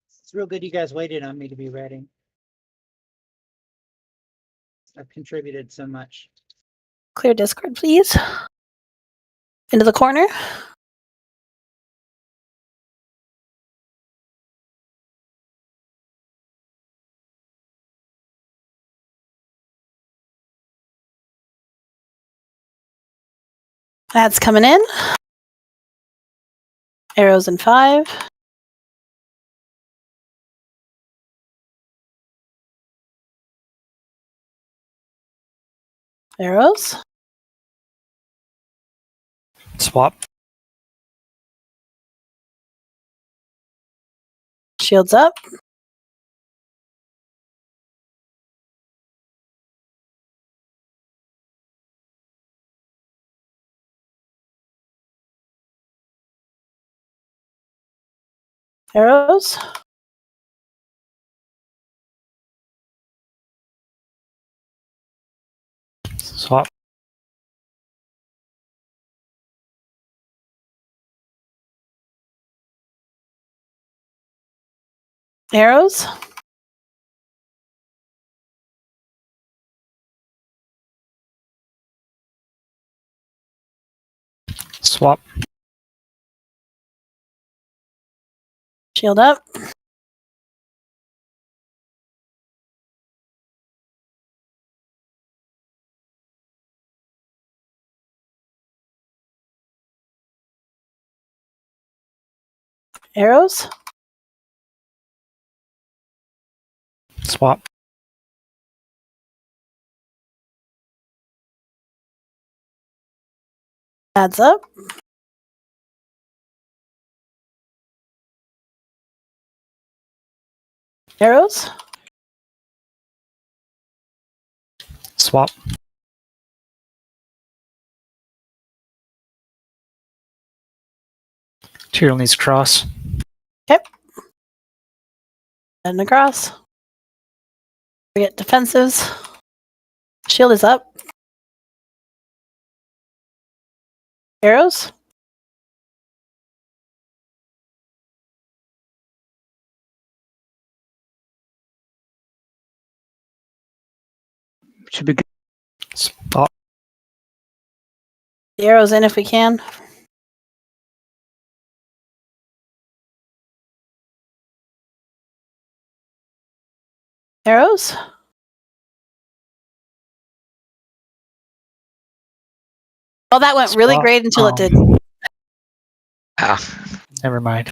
It's real good you guys waited on me to be ready. I've contributed so much. Clear Discord, please. Into the corner. Ads coming in. Arrows in 5. Arrows. Swap. Shields up. Arrows. Swap. Arrows. Swap. Shield up. Arrows. Swap. Adds up. Arrows. Swap. Cheryl needs cross. Okay. And across. We get defensives. Shield is up. Arrows. Should be good. Swap. The arrows in if we can. Arrows. Well, that went really Swap. great until it didn't. Never mind.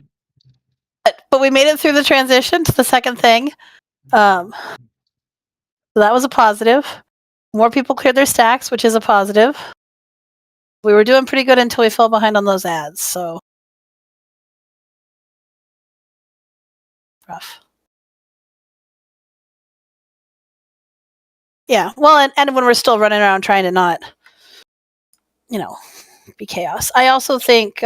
But we made it through the transition to the second thing. So that was a positive. More people cleared their stacks, which is a positive. We were doing pretty good until we fell behind on those ads. So rough. Yeah. Well, and when we're still running around trying to not, be chaos. I also think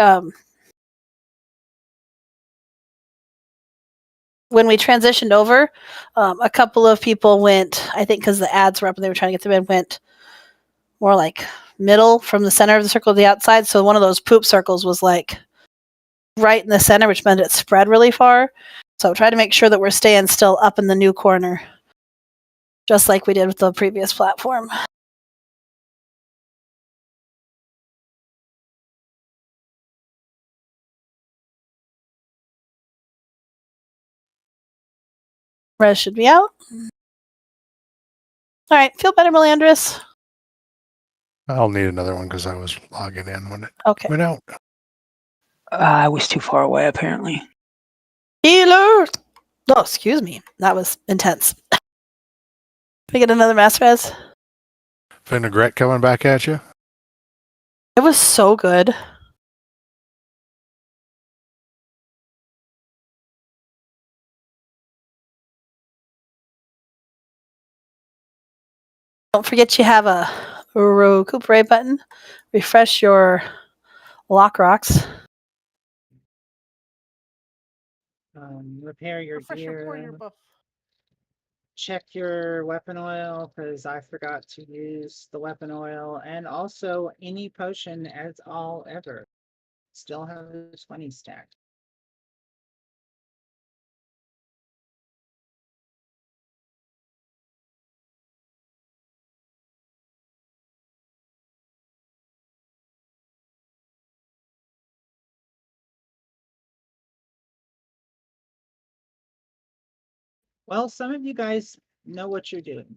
when we transitioned over, a couple of people went, I think because the ads were up and they were trying to get them in, went more like middle from the center of the circle to the outside. So one of those poop circles was like right in the center, which meant it spread really far. So try to make sure that we're staying still up in the new corner, just like we did with the previous platform. Res should be out. All right, feel better, Melandris? I'll need another one because I was logging in when it Okay. went out. I was too far away, apparently. Healer! Oh, excuse me. That was intense. Can we get another mass res? Vinaigrette coming back at you? It was so good. Don't forget you have a recuperate button. Refresh your lock rocks. Repair your Refresh your warrior gear. buff. Check your weapon oil because I forgot to use the weapon oil, and also any potion as all ever. Still have a 20 stack. Well, some of you guys know what you're doing.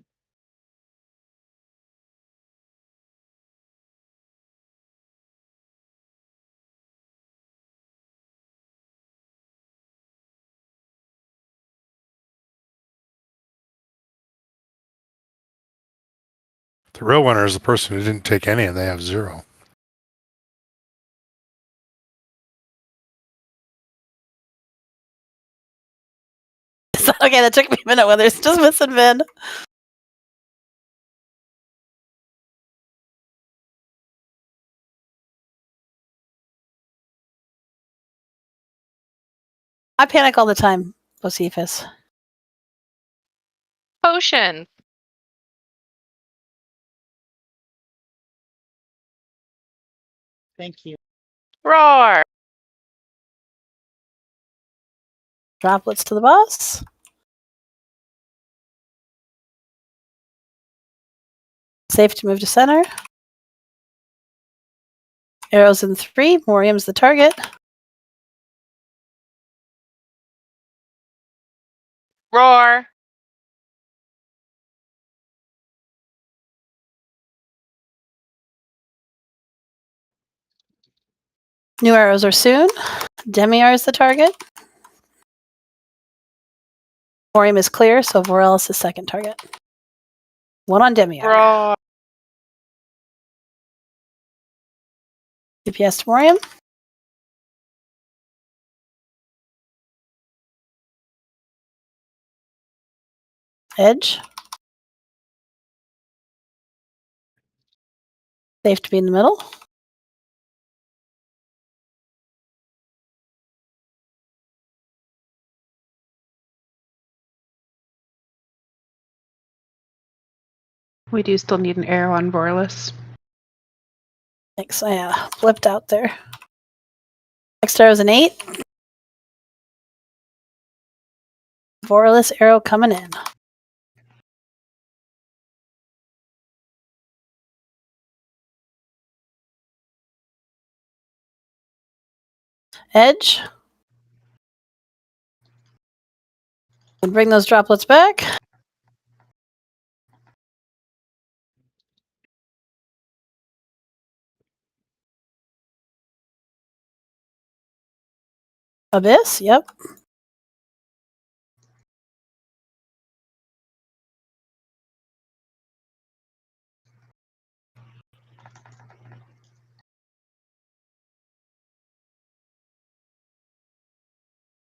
The real winner is the person who didn't take any and they have 0. Okay, that took me a minute. Whether it's just missing Vin. I panic all the time, Josephus. Potion. Thank you. Roar. Droplets to the boss. Safe to move to center. Arrows in 3. Morium's the target. Roar. New arrows are soon. Demiar is the target. Morium is clear, so Vorel is the second target. One on Demiar. Roar. DPS to Morium. Edge. Safe to be in the middle. We do still need an arrow on Vorlus. Thanks. Yeah, flipped out there. Next arrow is an 8. Vorlus arrow coming in. Edge. And bring those droplets back. Abyss, yep.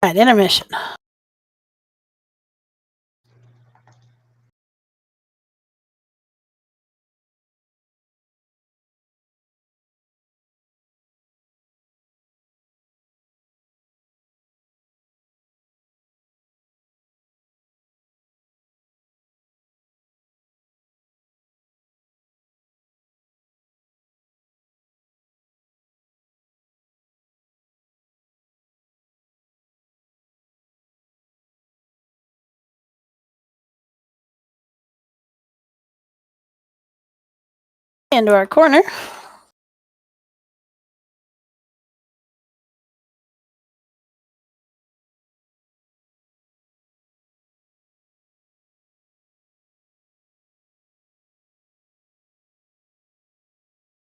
All right, intermission. Into our corner.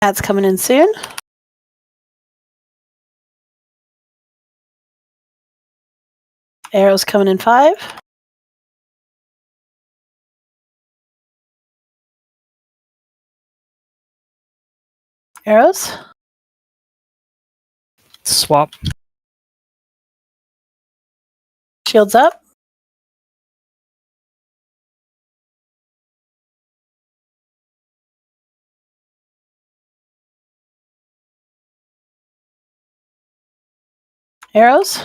That's coming in soon. Arrows coming in 5. Arrows. Swap. Shields up. Arrows.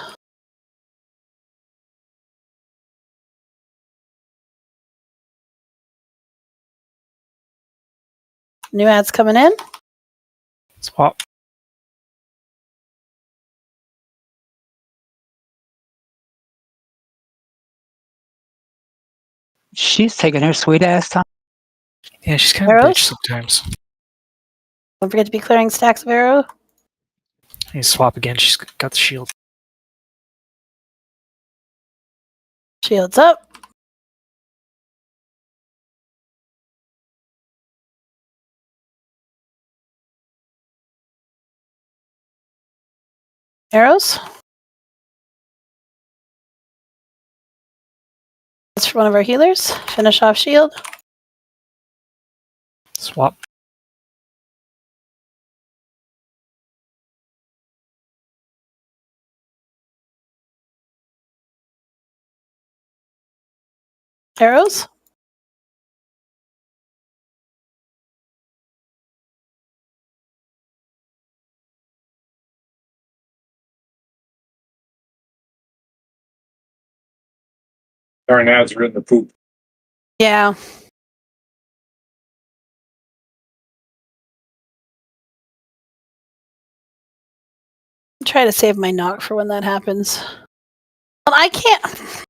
New ads coming in. Swap. She's taking her sweet ass time. Yeah, she's kind of Arrows? bitch sometimes. Don't forget to be clearing stacks of arrow. I need to swap again. She's got the shield. Shields up. Arrows. That's for one of our healers. Finish off shield. Swap. Arrows. Darn ads are in the poop. Yeah. Try to save my knock for when that happens. Well, I can't.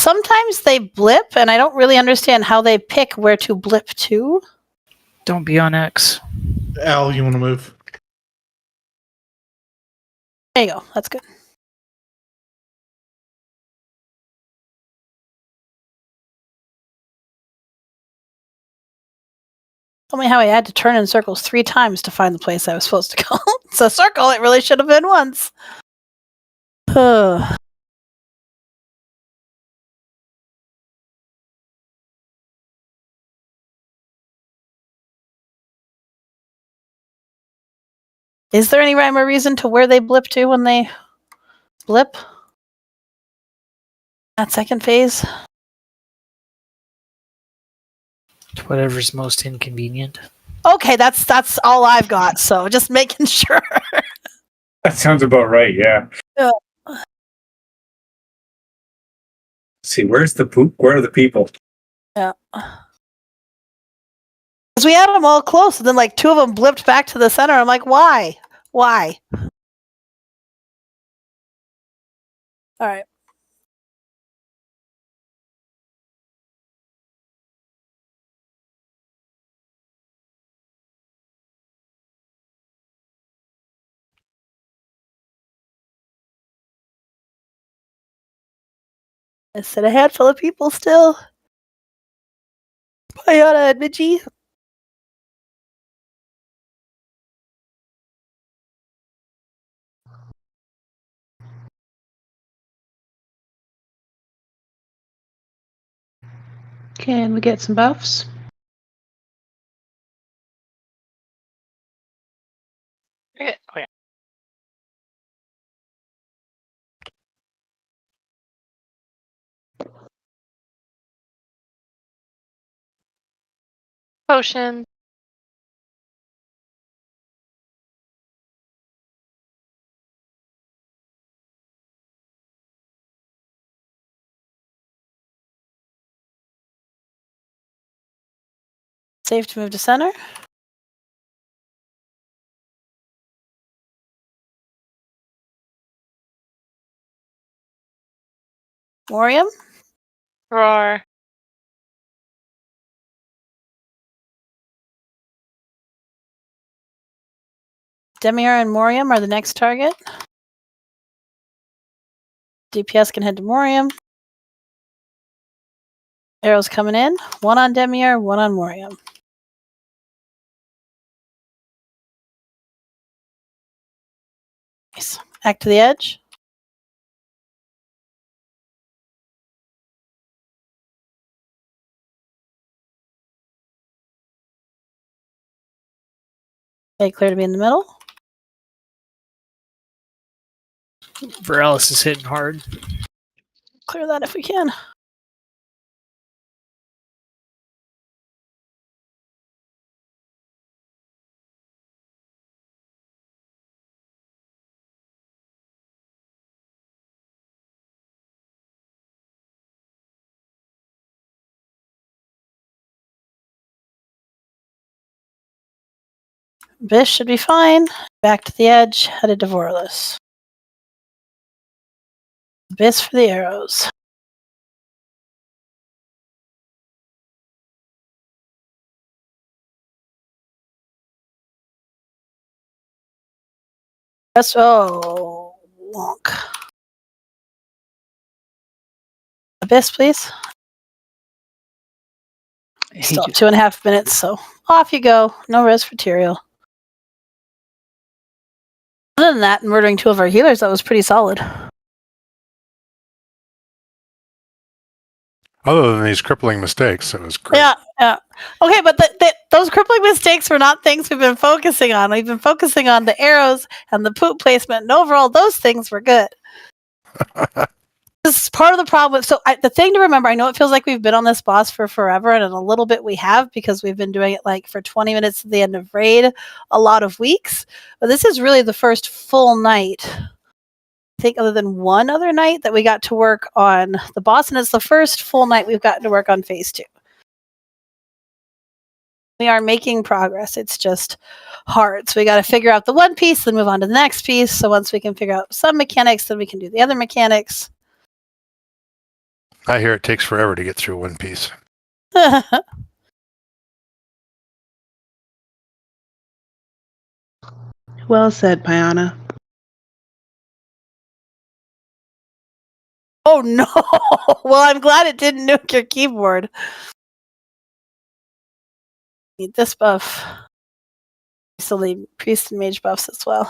Sometimes they blip, and I don't really understand how they pick where to blip to. Don't be on X. Al, you want to move? There you go. That's good. Tell me how I had to turn in circles 3 times to find the place I was supposed to go. It's a circle. It really should have been once. Is there any rhyme or reason to where they blip to when they blip? That second phase? Whatever's most inconvenient. Okay, that's all I've got. So just making sure. That sounds about right, yeah. Let's see, where's the poop? Where are the people? Yeah. Because we had them all close, and then like 2 of them blipped back to the center. I'm like, why? Why? All right. I said a handful of people still. Ayana and Midgie. Can we get some buffs? Okay. Oh, yeah. Potion. Safe to move to center. Morium. Roar. Demir and Morium are the next target. DPS can head to Morium. Arrows coming in. 1 on Demir, 1 on Morium. Nice. Back to the edge. Okay, clear to be in the middle. Veralis is hitting hard. Clear that if we can. Bish should be fine. Back to the edge, headed to Vorlus. Biss for the arrows. Yes, oh, wonk. Abyss, please. Still have 2.5 minutes, so off you go. No res for Tyrael. Other than that, murdering 2 of our healers, that was pretty solid. Other than these crippling mistakes, it was great. Yeah. Okay, but those crippling mistakes were not things we've been focusing on. We've been focusing on the arrows and the poop placement, and overall, those things were good. This is part of the problem. So the thing to remember, I know it feels like we've been on this boss for forever, and in a little bit we have, because we've been doing it like for 20 minutes at the end of raid, a lot of weeks. But this is really the first full night, I think, other than one other night, that we got to work on the boss, and it's the first full night we've gotten to work on phase 2. We are making progress. It's just hard. So we got to figure out the one piece, then move on to the next piece. So once we can figure out some mechanics, then we can do the other mechanics. I hear it takes forever to get through One Piece. Well said, Piana. Oh no! Well, I'm glad it didn't nuke your keyboard. Need this buff. Still need priest and mage buffs as well.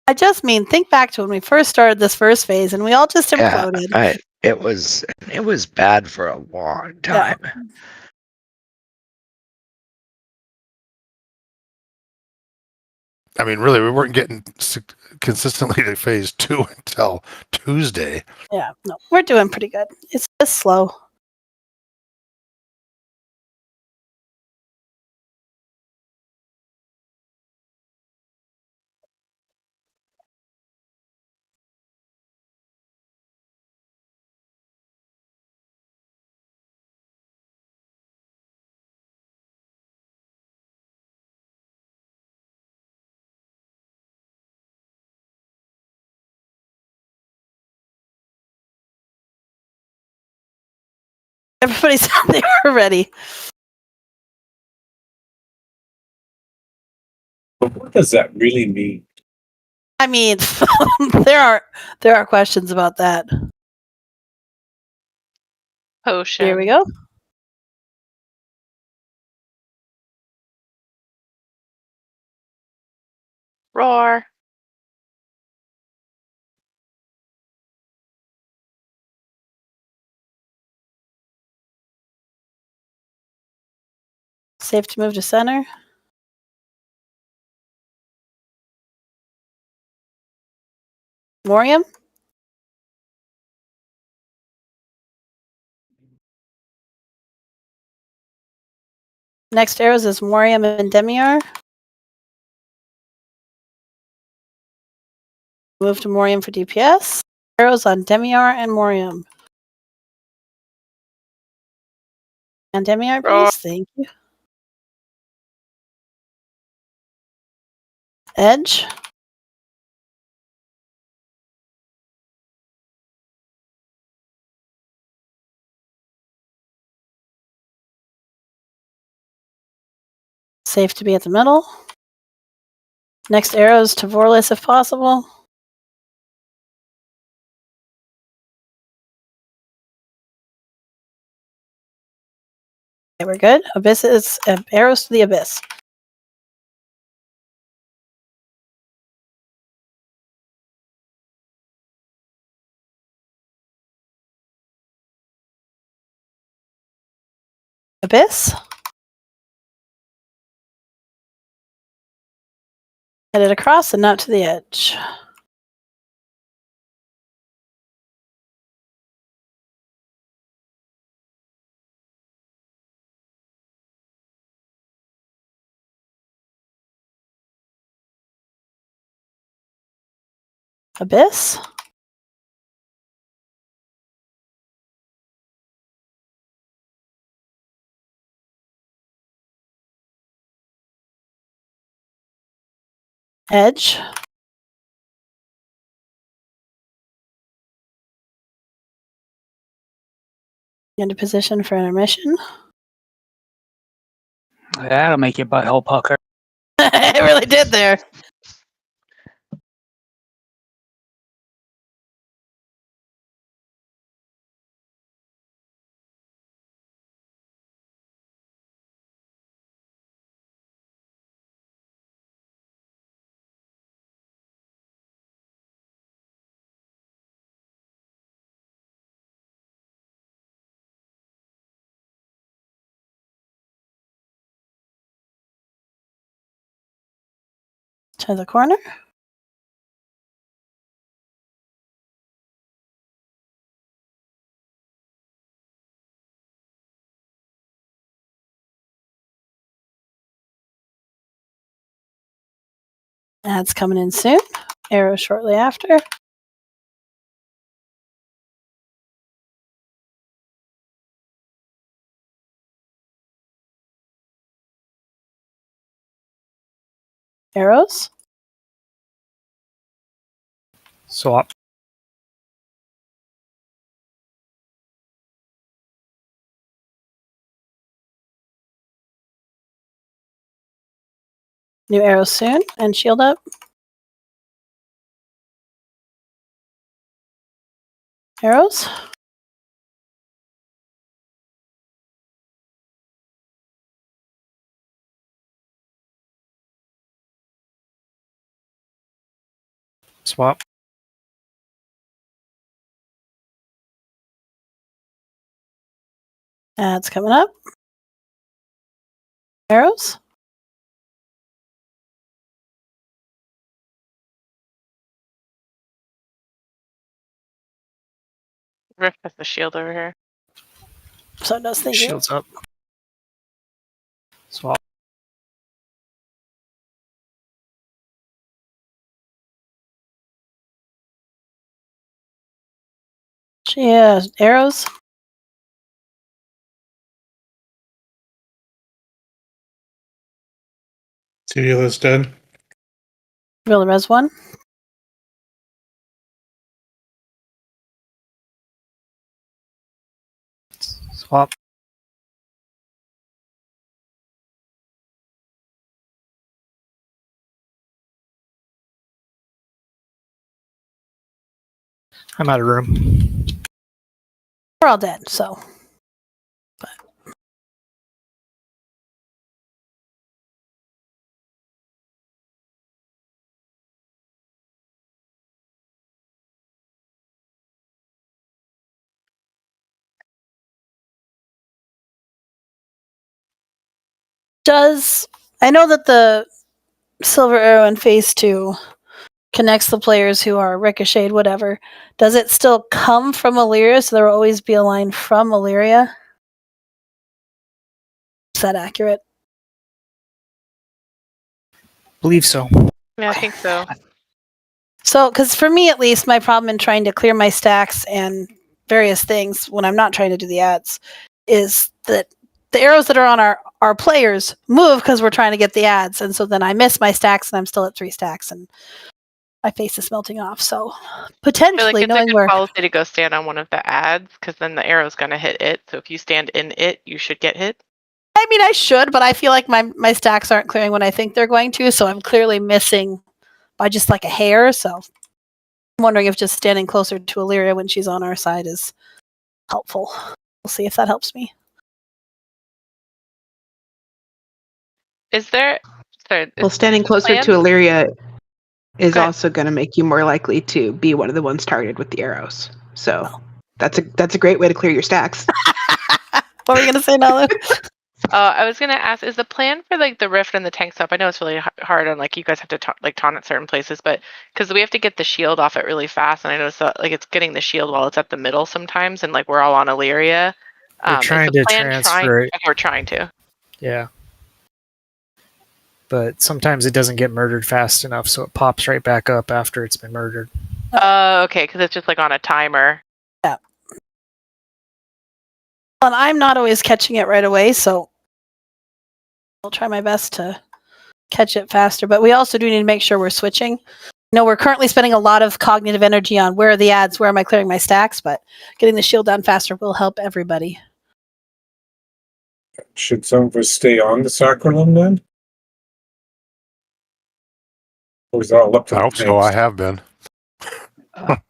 I just mean, think back to when we first started this first phase, and we all just imploded. Yeah, it was bad for a long time. Yeah. I mean, really, we weren't getting consistently to phase 2 until Tuesday. Yeah, no, we're doing pretty good. It's just slow. Everybody said they were ready. But what does that really mean? I mean, there are questions about that. Potion. Here we go. Roar. Safe to move to center. Morium. Next arrows is Morium and Demiar. Move to Morium for DPS. Arrows on Demiar and Morium. And Demiar, please. Thank you. Edge. Safe to be at the middle. Next arrows to Vorlis if possible. Okay, we're good. Abyss is arrows to the abyss. Abyss. Headed across and out to the edge. Abyss. Edge. Into position for intermission. That'll make your butthole pucker. It really did there. To the corner. Ads coming in soon. Arrow shortly after. Arrows. Swap. New arrows soon and shield up. Arrows. Swap. That's coming up. Arrows. Rift has the shield over here. So it does, thank you. Shields up. Swap. She has arrows. Cereal is dead. Reveal the res one. Swap. I'm out of room. We're all dead, so. But. I know that the silver arrow in phase 2 connects the players who are ricocheted, whatever. Does it still come from Illyria, so there will always be a line from Illyria? Is that accurate? Believe so. Yeah, I think so. So, because for me at least, my problem in trying to clear my stacks and various things when I'm not trying to do the ads is that the arrows that are on our players move because we're trying to get the ads, and so then I miss my stacks and I'm still at 3 stacks and my face is melting off. So I feel potentially like it's a knowing good where policy to go stand on one of the ads because then the arrow's going to hit it. So if you stand in it, you should get hit. I mean I should, but I feel like my stacks aren't clearing when I think they're going to, so I'm clearly missing by just like a hair. So I'm wondering if just standing closer to Illyria when she's on our side is helpful. We'll see if that helps me. Is there? Sorry, Well, standing closer plan? to Illyria is Go ahead. also going to make you more likely to be one of the ones targeted with the arrows. So that's a great way to clear your stacks. What were you gonna say, Nala? I was gonna ask: is the plan for like the rift and the tank stuff? I know it's really hard, and like you guys have to taunt at certain places, but because we have to get the shield off it really fast, and I noticed that like it's getting the shield while it's at the middle sometimes, and like we're all on Illyria. We're trying to transfer it. Okay, we're trying to. Yeah. But sometimes it doesn't get murdered fast enough, so it pops right back up after it's been murdered. Okay, because it's just like on a timer. Yeah. And I'm not always catching it right away, so I'll try my best to catch it faster. But we also do need to make sure we're switching. You know, we're currently spending a lot of cognitive energy on where are the ads, where am I clearing my stacks, but getting the shield down faster will help everybody. Should some of us stay on the sacralum then? Or is that all up to I the hope so. tanks? I have been.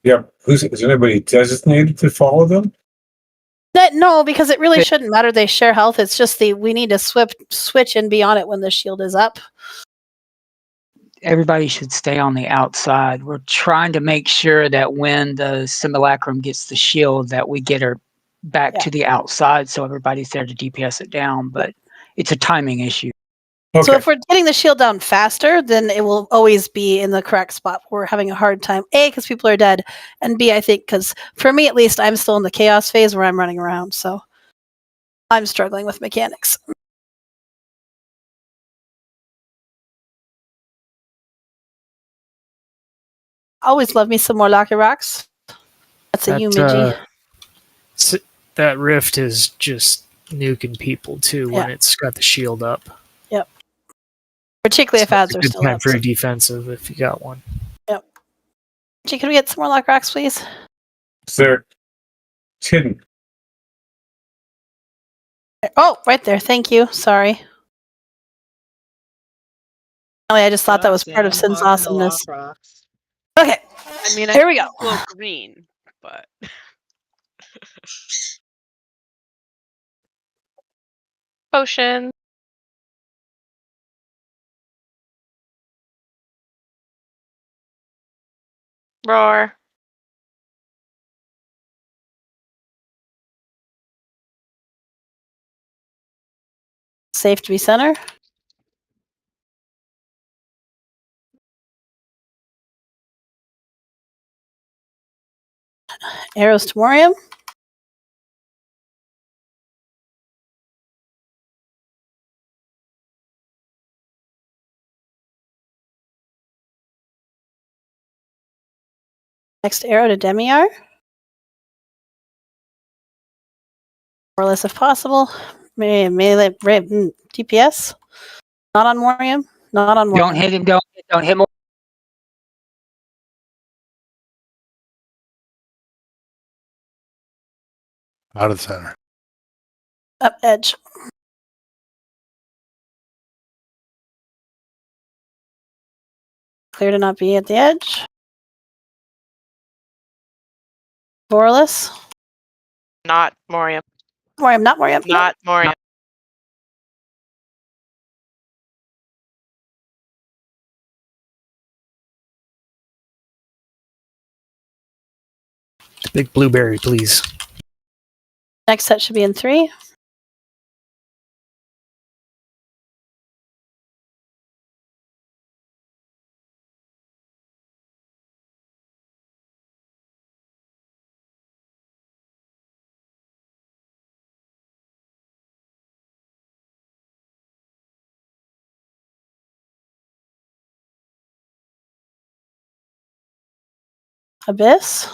Yeah. Is anybody designated to follow them? No, because it really shouldn't matter. They share health. It's just we need to switch and be on it when the shield is up. Everybody should stay on the outside. We're trying to make sure that when the simulacrum gets the shield, that we get her back to the outside, so everybody's there to DPS it down. But it's a timing issue. So if we're getting the shield down faster, then it will always be in the correct spot. We're having a hard time, A, because people are dead, and B, I think because for me at least, I'm still in the chaos phase where I'm running around, so I'm struggling with mechanics. Always love me some more Lucky Rocks. That's a you, Midgie. That rift is just nuking people too when Yeah. it's got the shield up. Yep. Particularly if ads It's a are good still time up. for a defensive if you got one. Yep. Midgie, can we get some more Lucky Rocks, please? It's there. It's hidden. Oh, right there. Thank you. Sorry. I just thought that was Johnson, part of Sin's walking the awesomeness. lock rocks. Okay, I mean, here we go. Glow green, but Potion. Roar. Safe to be center. Arrows to Morium. Next arrow to Demiar. Or less if possible. Melee DPS. Not on Morium. Not on Morium. Don't hit him. Don't hit him. Out of the center. Up edge. Clear to not be at the edge. Borless. Not Morium. Morium, not Morium. Not Morium. Big blueberry, please. Next set should be in 3. Abyss.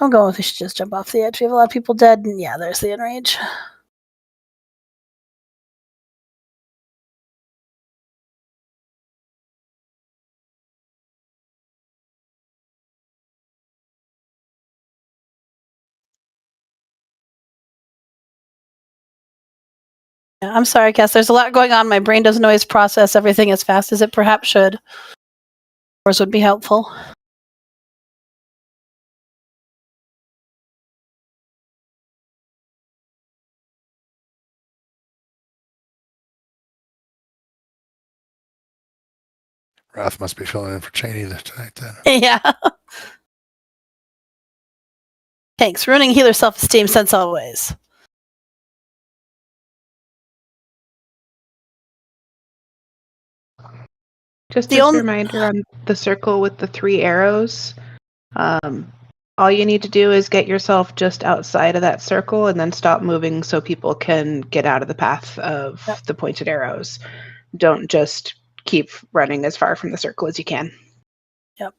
I'm going with we should just jump off the edge. We have a lot of people dead. And yeah, there's the enrage. Yeah, I'm sorry, Cass. There's a lot going on. My brain doesn't always process everything as fast as it perhaps should. Yours would be helpful. Wrath must be filling in for Cheney tonight then. Yeah. Thanks. Ruining healer self-esteem since always. Just The as a only- reminder on the circle with the 3 arrows, all you need to do is get yourself just outside of that circle and then stop moving so people can get out of the path of the pointed arrows. Don't just keep running as far from the circle as you can. Yep.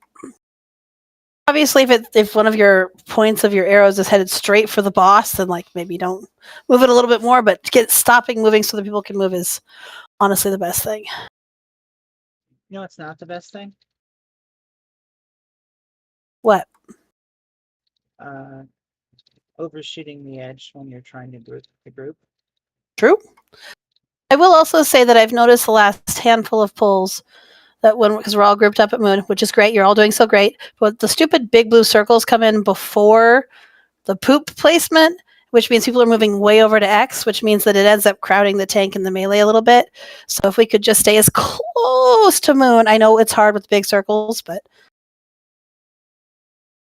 Obviously, if one of your points of your arrows is headed straight for the boss, then like maybe don't move it a little bit more. But stopping moving so that people can move is honestly the best thing. You know, it's not the best thing. What? Overshooting the edge when you're trying to group the group. True. I will also say that I've noticed the last handful of pulls that because we're all grouped up at Moon, which is great. You're all doing so great. But the stupid big blue circles come in before the poop placement, which means people are moving way over to X, which means that it ends up crowding the tank and the melee a little bit. So if we could just stay as close to Moon, I know it's hard with big circles, but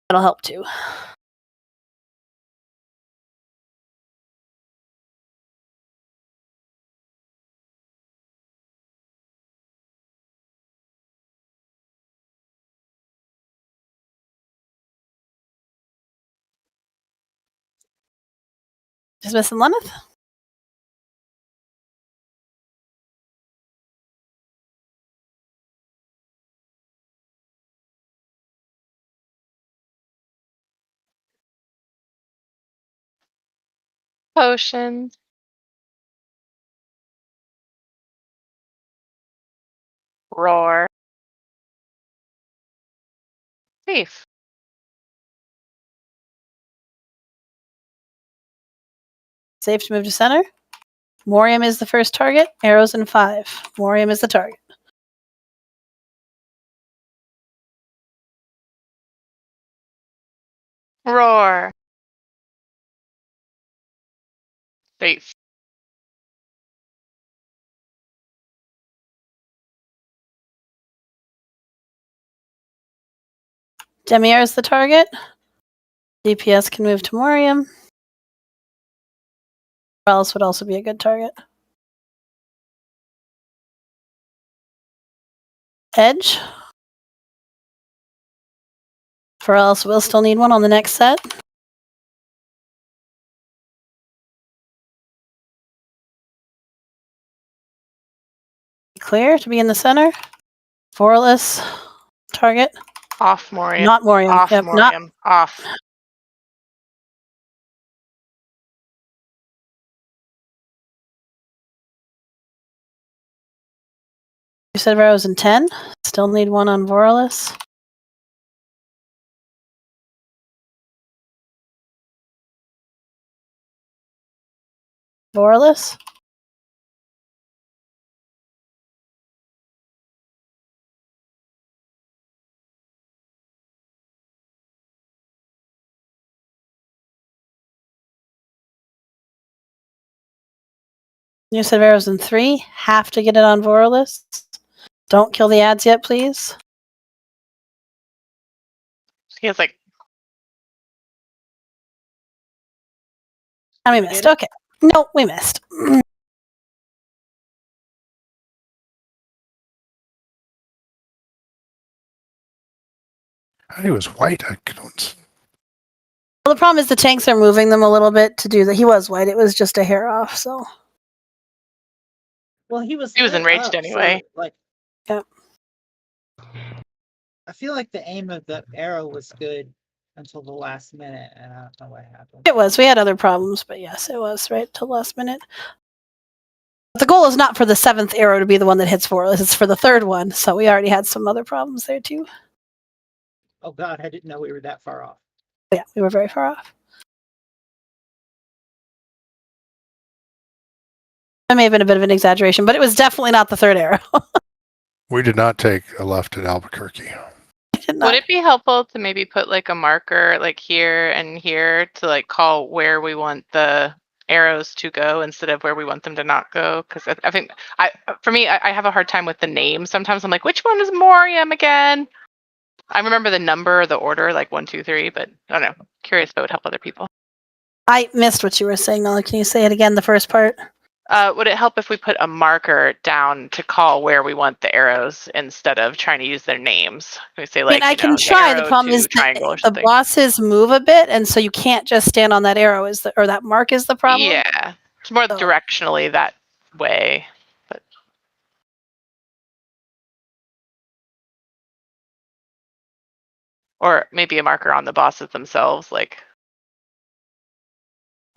that'll help too. Just missing Lemeth? Potion. Roar. Safe. Safe to move to center. Morium is the first target. Arrows in 5. Morium is the target. Roar. Safe. Demier is the target. DPS can move to Morium. Else would also be a good target. Edge. For else, we'll still need one on the next set. Clear to be in the center. Forless target. Off Morium. Not Morium. Off Yep, Morium. Off. You said arrows in 10. Still need one on Vorless. Vorless. You said arrows in 3. Have to get it on Vorless. Don't kill the ads yet, please. He has like. And we missed. Okay. No, we missed. He was white. I couldn't. Well, the problem is the tanks are moving them a little bit to do that. He was white. It was just a hair off, so. Well, he was He was lit enraged up, anyway. So, like, Yep. I feel like the aim of the arrow was good until the last minute, and I don't know what happened. It was. We had other problems, but yes, it was right till last minute. But the goal is not for the 7th arrow to be the one that hits Vorless. It's for the 3rd one. So we already had some other problems there too. Oh God, I didn't know we were that far off. Yeah, we were very far off. That may have been a bit of an exaggeration, but it was definitely not the 3rd arrow. We did not take a left at Albuquerque. Would it be helpful to maybe put like a marker like here and here to like call where we want the arrows to go instead of where we want them to not go? Because I think for me, I have a hard time with the name. Sometimes I'm like, which one is Morium again? I remember the number, the order, like 1, 2, 3, but I don't know. Curious if it would help other people. I missed what you were saying, Nala. Can you say it again, the first part? Would it help if we put a marker down to call where we want the arrows instead of trying to use their names? Can we say like, I can try. The problem is triangle or the bosses move a bit, and so you can't just stand on that arrow. Or that mark is the problem? Yeah, it's more directionally that way. But or maybe a marker on the bosses themselves, like.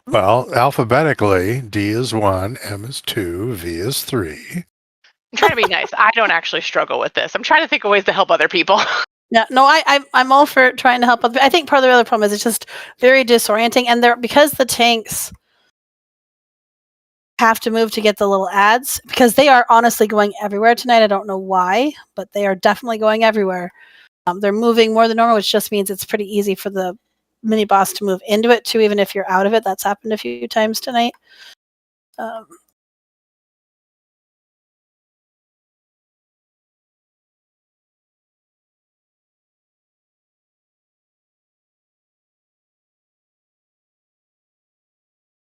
Well, alphabetically, D is 1, M is 2, V is 3. I'm trying to be nice. I don't actually struggle with this. I'm trying to think of ways to help other people. Yeah, no, I'm all for trying to help. I think part of the other problem is it's just very disorienting, and because the tanks have to move to get the little ads, because they are honestly going everywhere tonight. I don't know why, but they are definitely going everywhere. They're moving more than normal, which just means it's pretty easy for the mini boss to move into it too, even if you're out of it. That's happened a few times tonight. All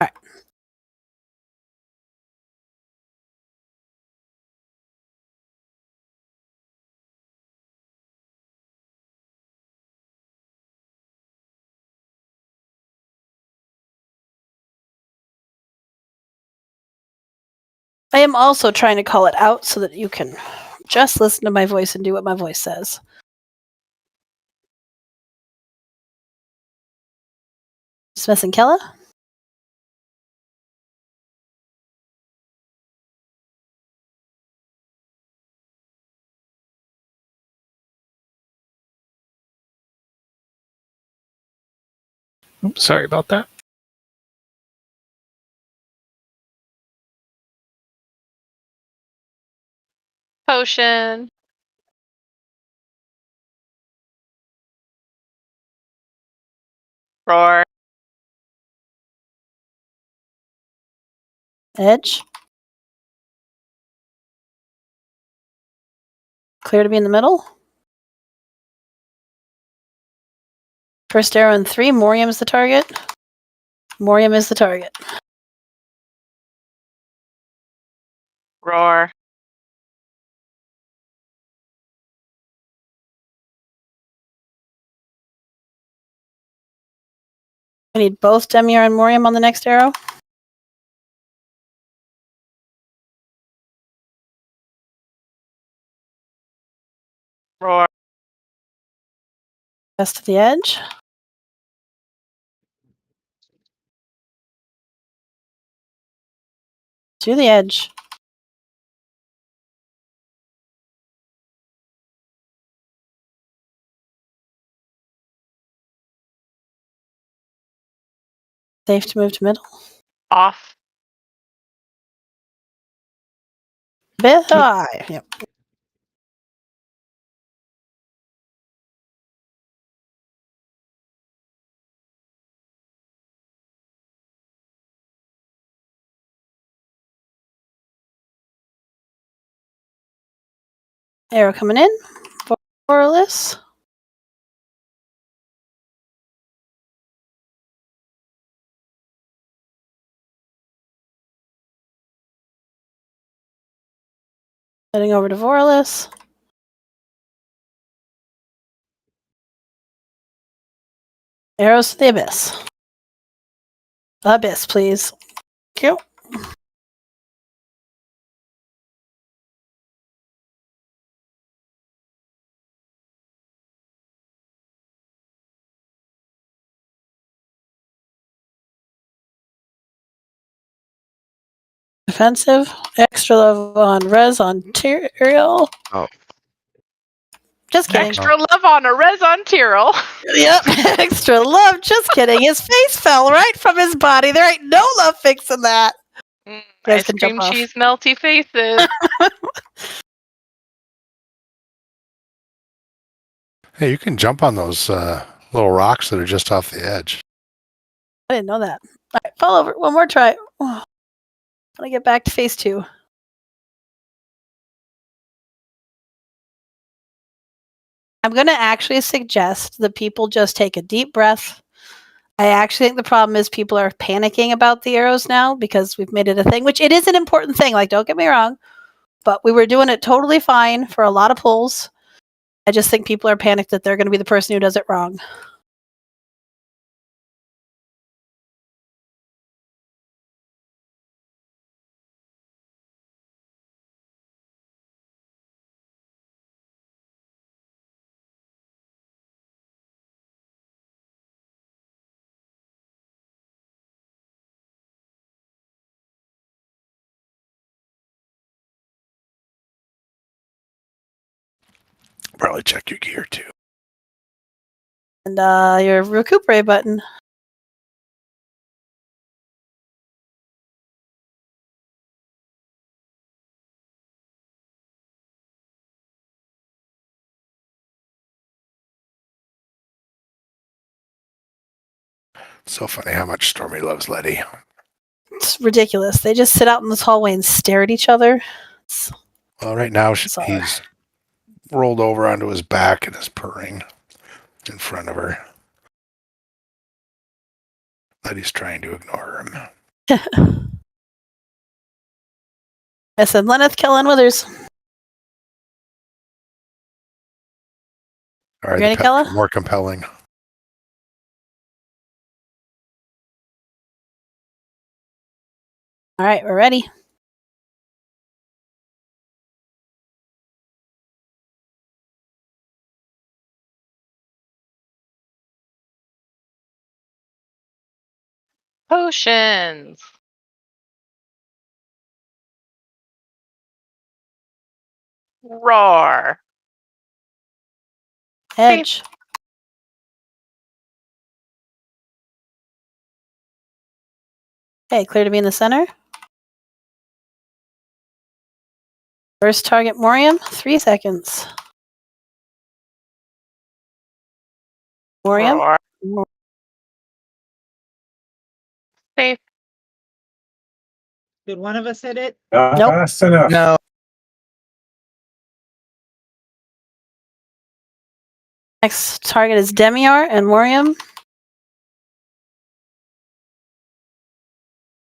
right. I am also trying to call it out so that you can just listen to my voice and do what my voice says. Smith and Kella? Oops, sorry about that. Potion. Roar. Edge. Clear to be in the middle. First arrow in 3. Morium is the target. Morium is the target. Roar. I need both Demir and Morium on the next arrow. Roar. Best to the edge. To the edge. Safe to move to middle. Off. Bit high. Yep. Arrow coming in. Borderless. Heading over to Vorless. Arrows to the abyss. Abyss, please. Thank you. Defensive. Extra love on res on Tyrael. Oh. Just kidding. Extra love on a res on Tyrrell. Yep. Extra love. Just kidding. His face fell right from his body. There ain't no love fixing that. You guys Ice can cream jump off. cheese melty faces. Hey, you can jump on those little rocks that are just off the edge. I didn't know that. All right, fall over. One more try. Oh, I get back to phase 2. I'm going to actually suggest that people just take a deep breath. I actually think the problem is people are panicking about the arrows now because we've made it a thing, which it is an important thing. Like, don't get me wrong, but we were doing it totally fine for a lot of pulls. I just think people are panicked that they're going to be the person who does it wrong. Probably check your gear too. And your recuperate button. So funny how much Stormy loves Letty. It's ridiculous. They just sit out in this hallway and stare at each other. Well, right now bizarre. he's rolled over onto his back and is purring in front of her. Letty's trying to ignore him. I said, Lenneth, Kellen, Withers. All right, Ready, Kella? more compelling. All right, we're ready. Potions. Roar. Edge. Okay, clear to be in the center. First target, Morium, 3 seconds. Morium. Roar. Safe. Did one of us hit it? Not Nope. fast enough. No. Next target is Demiar and Morium.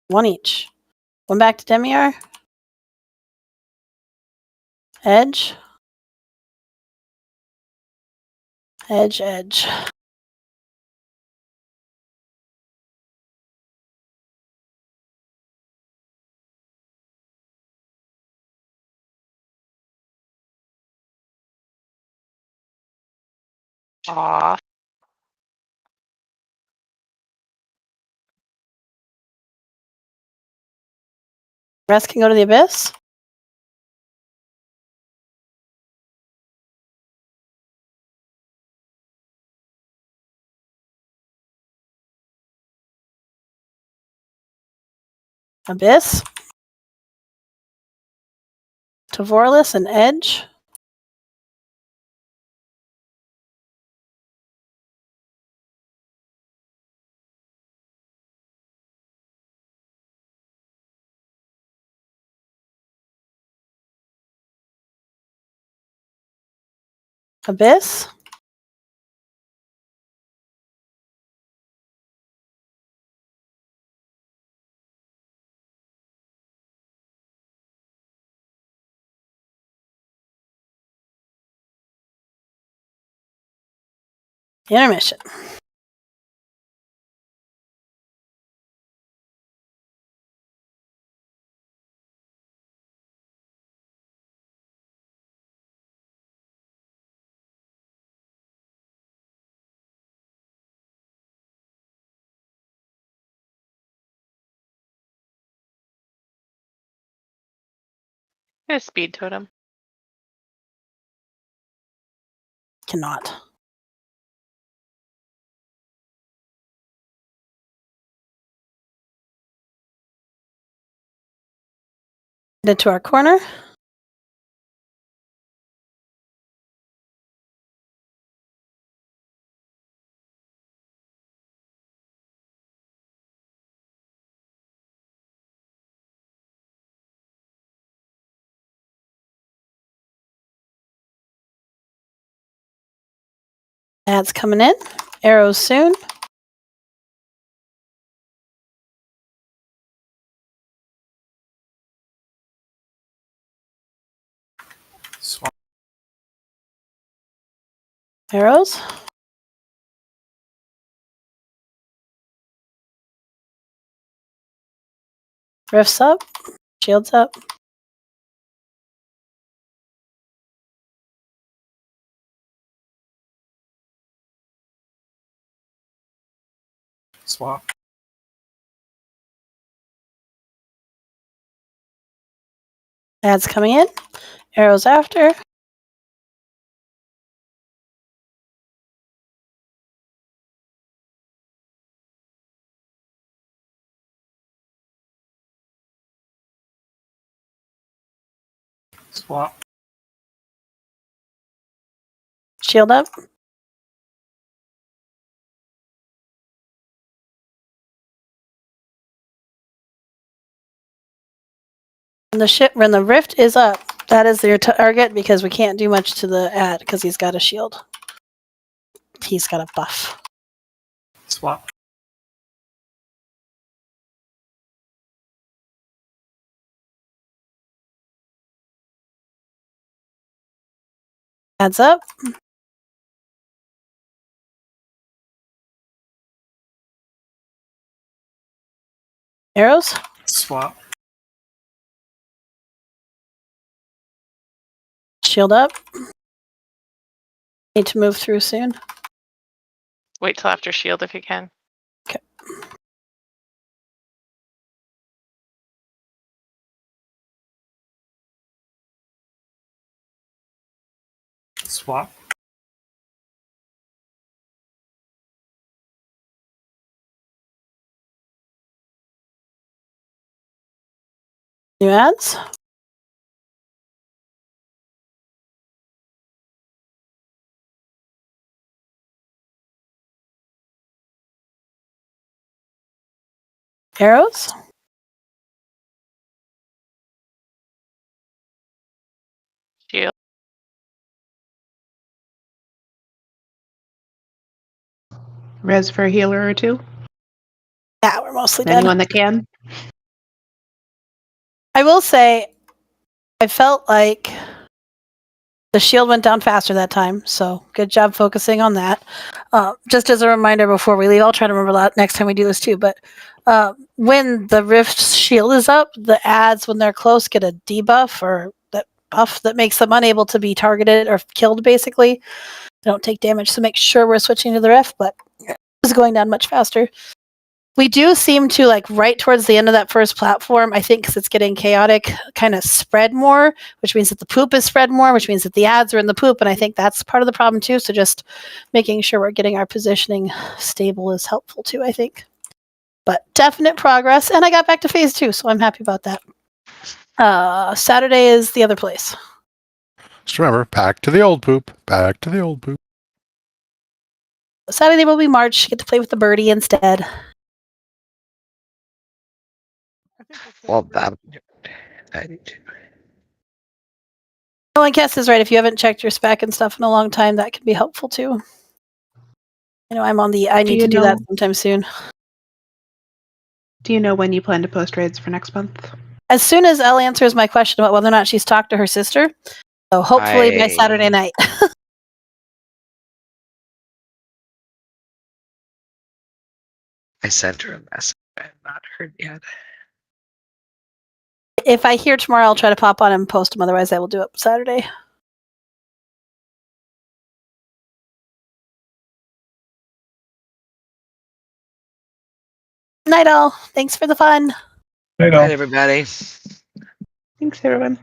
1 each. One back to Demiar. Edge. Edge, edge. Aw. Rest can go to the abyss. Abyss. Tavorlis and Edge. Abyss. Intermission. A speed totem. Cannot. Headed to our corner. Ads coming in. Arrows soon. Swap. Arrows. Rifts up. Shields up. Swap. Ads coming in. Arrows after. Swap. Shield up. And when the rift is up, that is their target because we can't do much to the ad because he's got a shield. He's got a buff. Swap. Adds up. Arrows. Swap. Shield up. Need to move through soon. Wait till after shield if you can. Okay. Swap. New ads? Arrows? Shield. Res for a healer or two? Yeah, we're mostly dead. Anyone that can? I will say, I felt like the shield went down faster that time, so good job focusing on that. Just as a reminder before we leave, I'll try to remember that next time we do this too, but when the Rift shield is up, the ads, when they're close, get a debuff or that buff that makes them unable to be targeted or killed, basically. They don't take damage, so make sure we're switching to the Rift, but it's going down much faster. We do seem to, like, right towards the end of that first platform, I think because it's getting chaotic, kind of spread more, which means that the poop is spread more, which means that the ads are in the poop, and I think that's part of the problem too. So just making sure we're getting our positioning stable is helpful too, I think. But definite progress, and I got back to phase 2, so I'm happy about that. Saturday is the other place. Just remember, back to the old poop. Back to the old poop. Saturday will be March. Get to play with the birdie instead. Well, that. Oh, and Cass is right. If you haven't checked your spec and stuff in a long time, that can be helpful too. You know, I'm on the I need to do that sometime soon. Do you know when you plan to post raids for next month? As soon as Elle answers my question about whether or not she's talked to her sister. So hopefully by Saturday night. I sent her a message. I have not heard yet. If I hear tomorrow, I'll try to pop on and post them. Otherwise, I will do it Saturday. Night all. Thanks for the fun. Night all. Night, everybody. Thanks, everyone.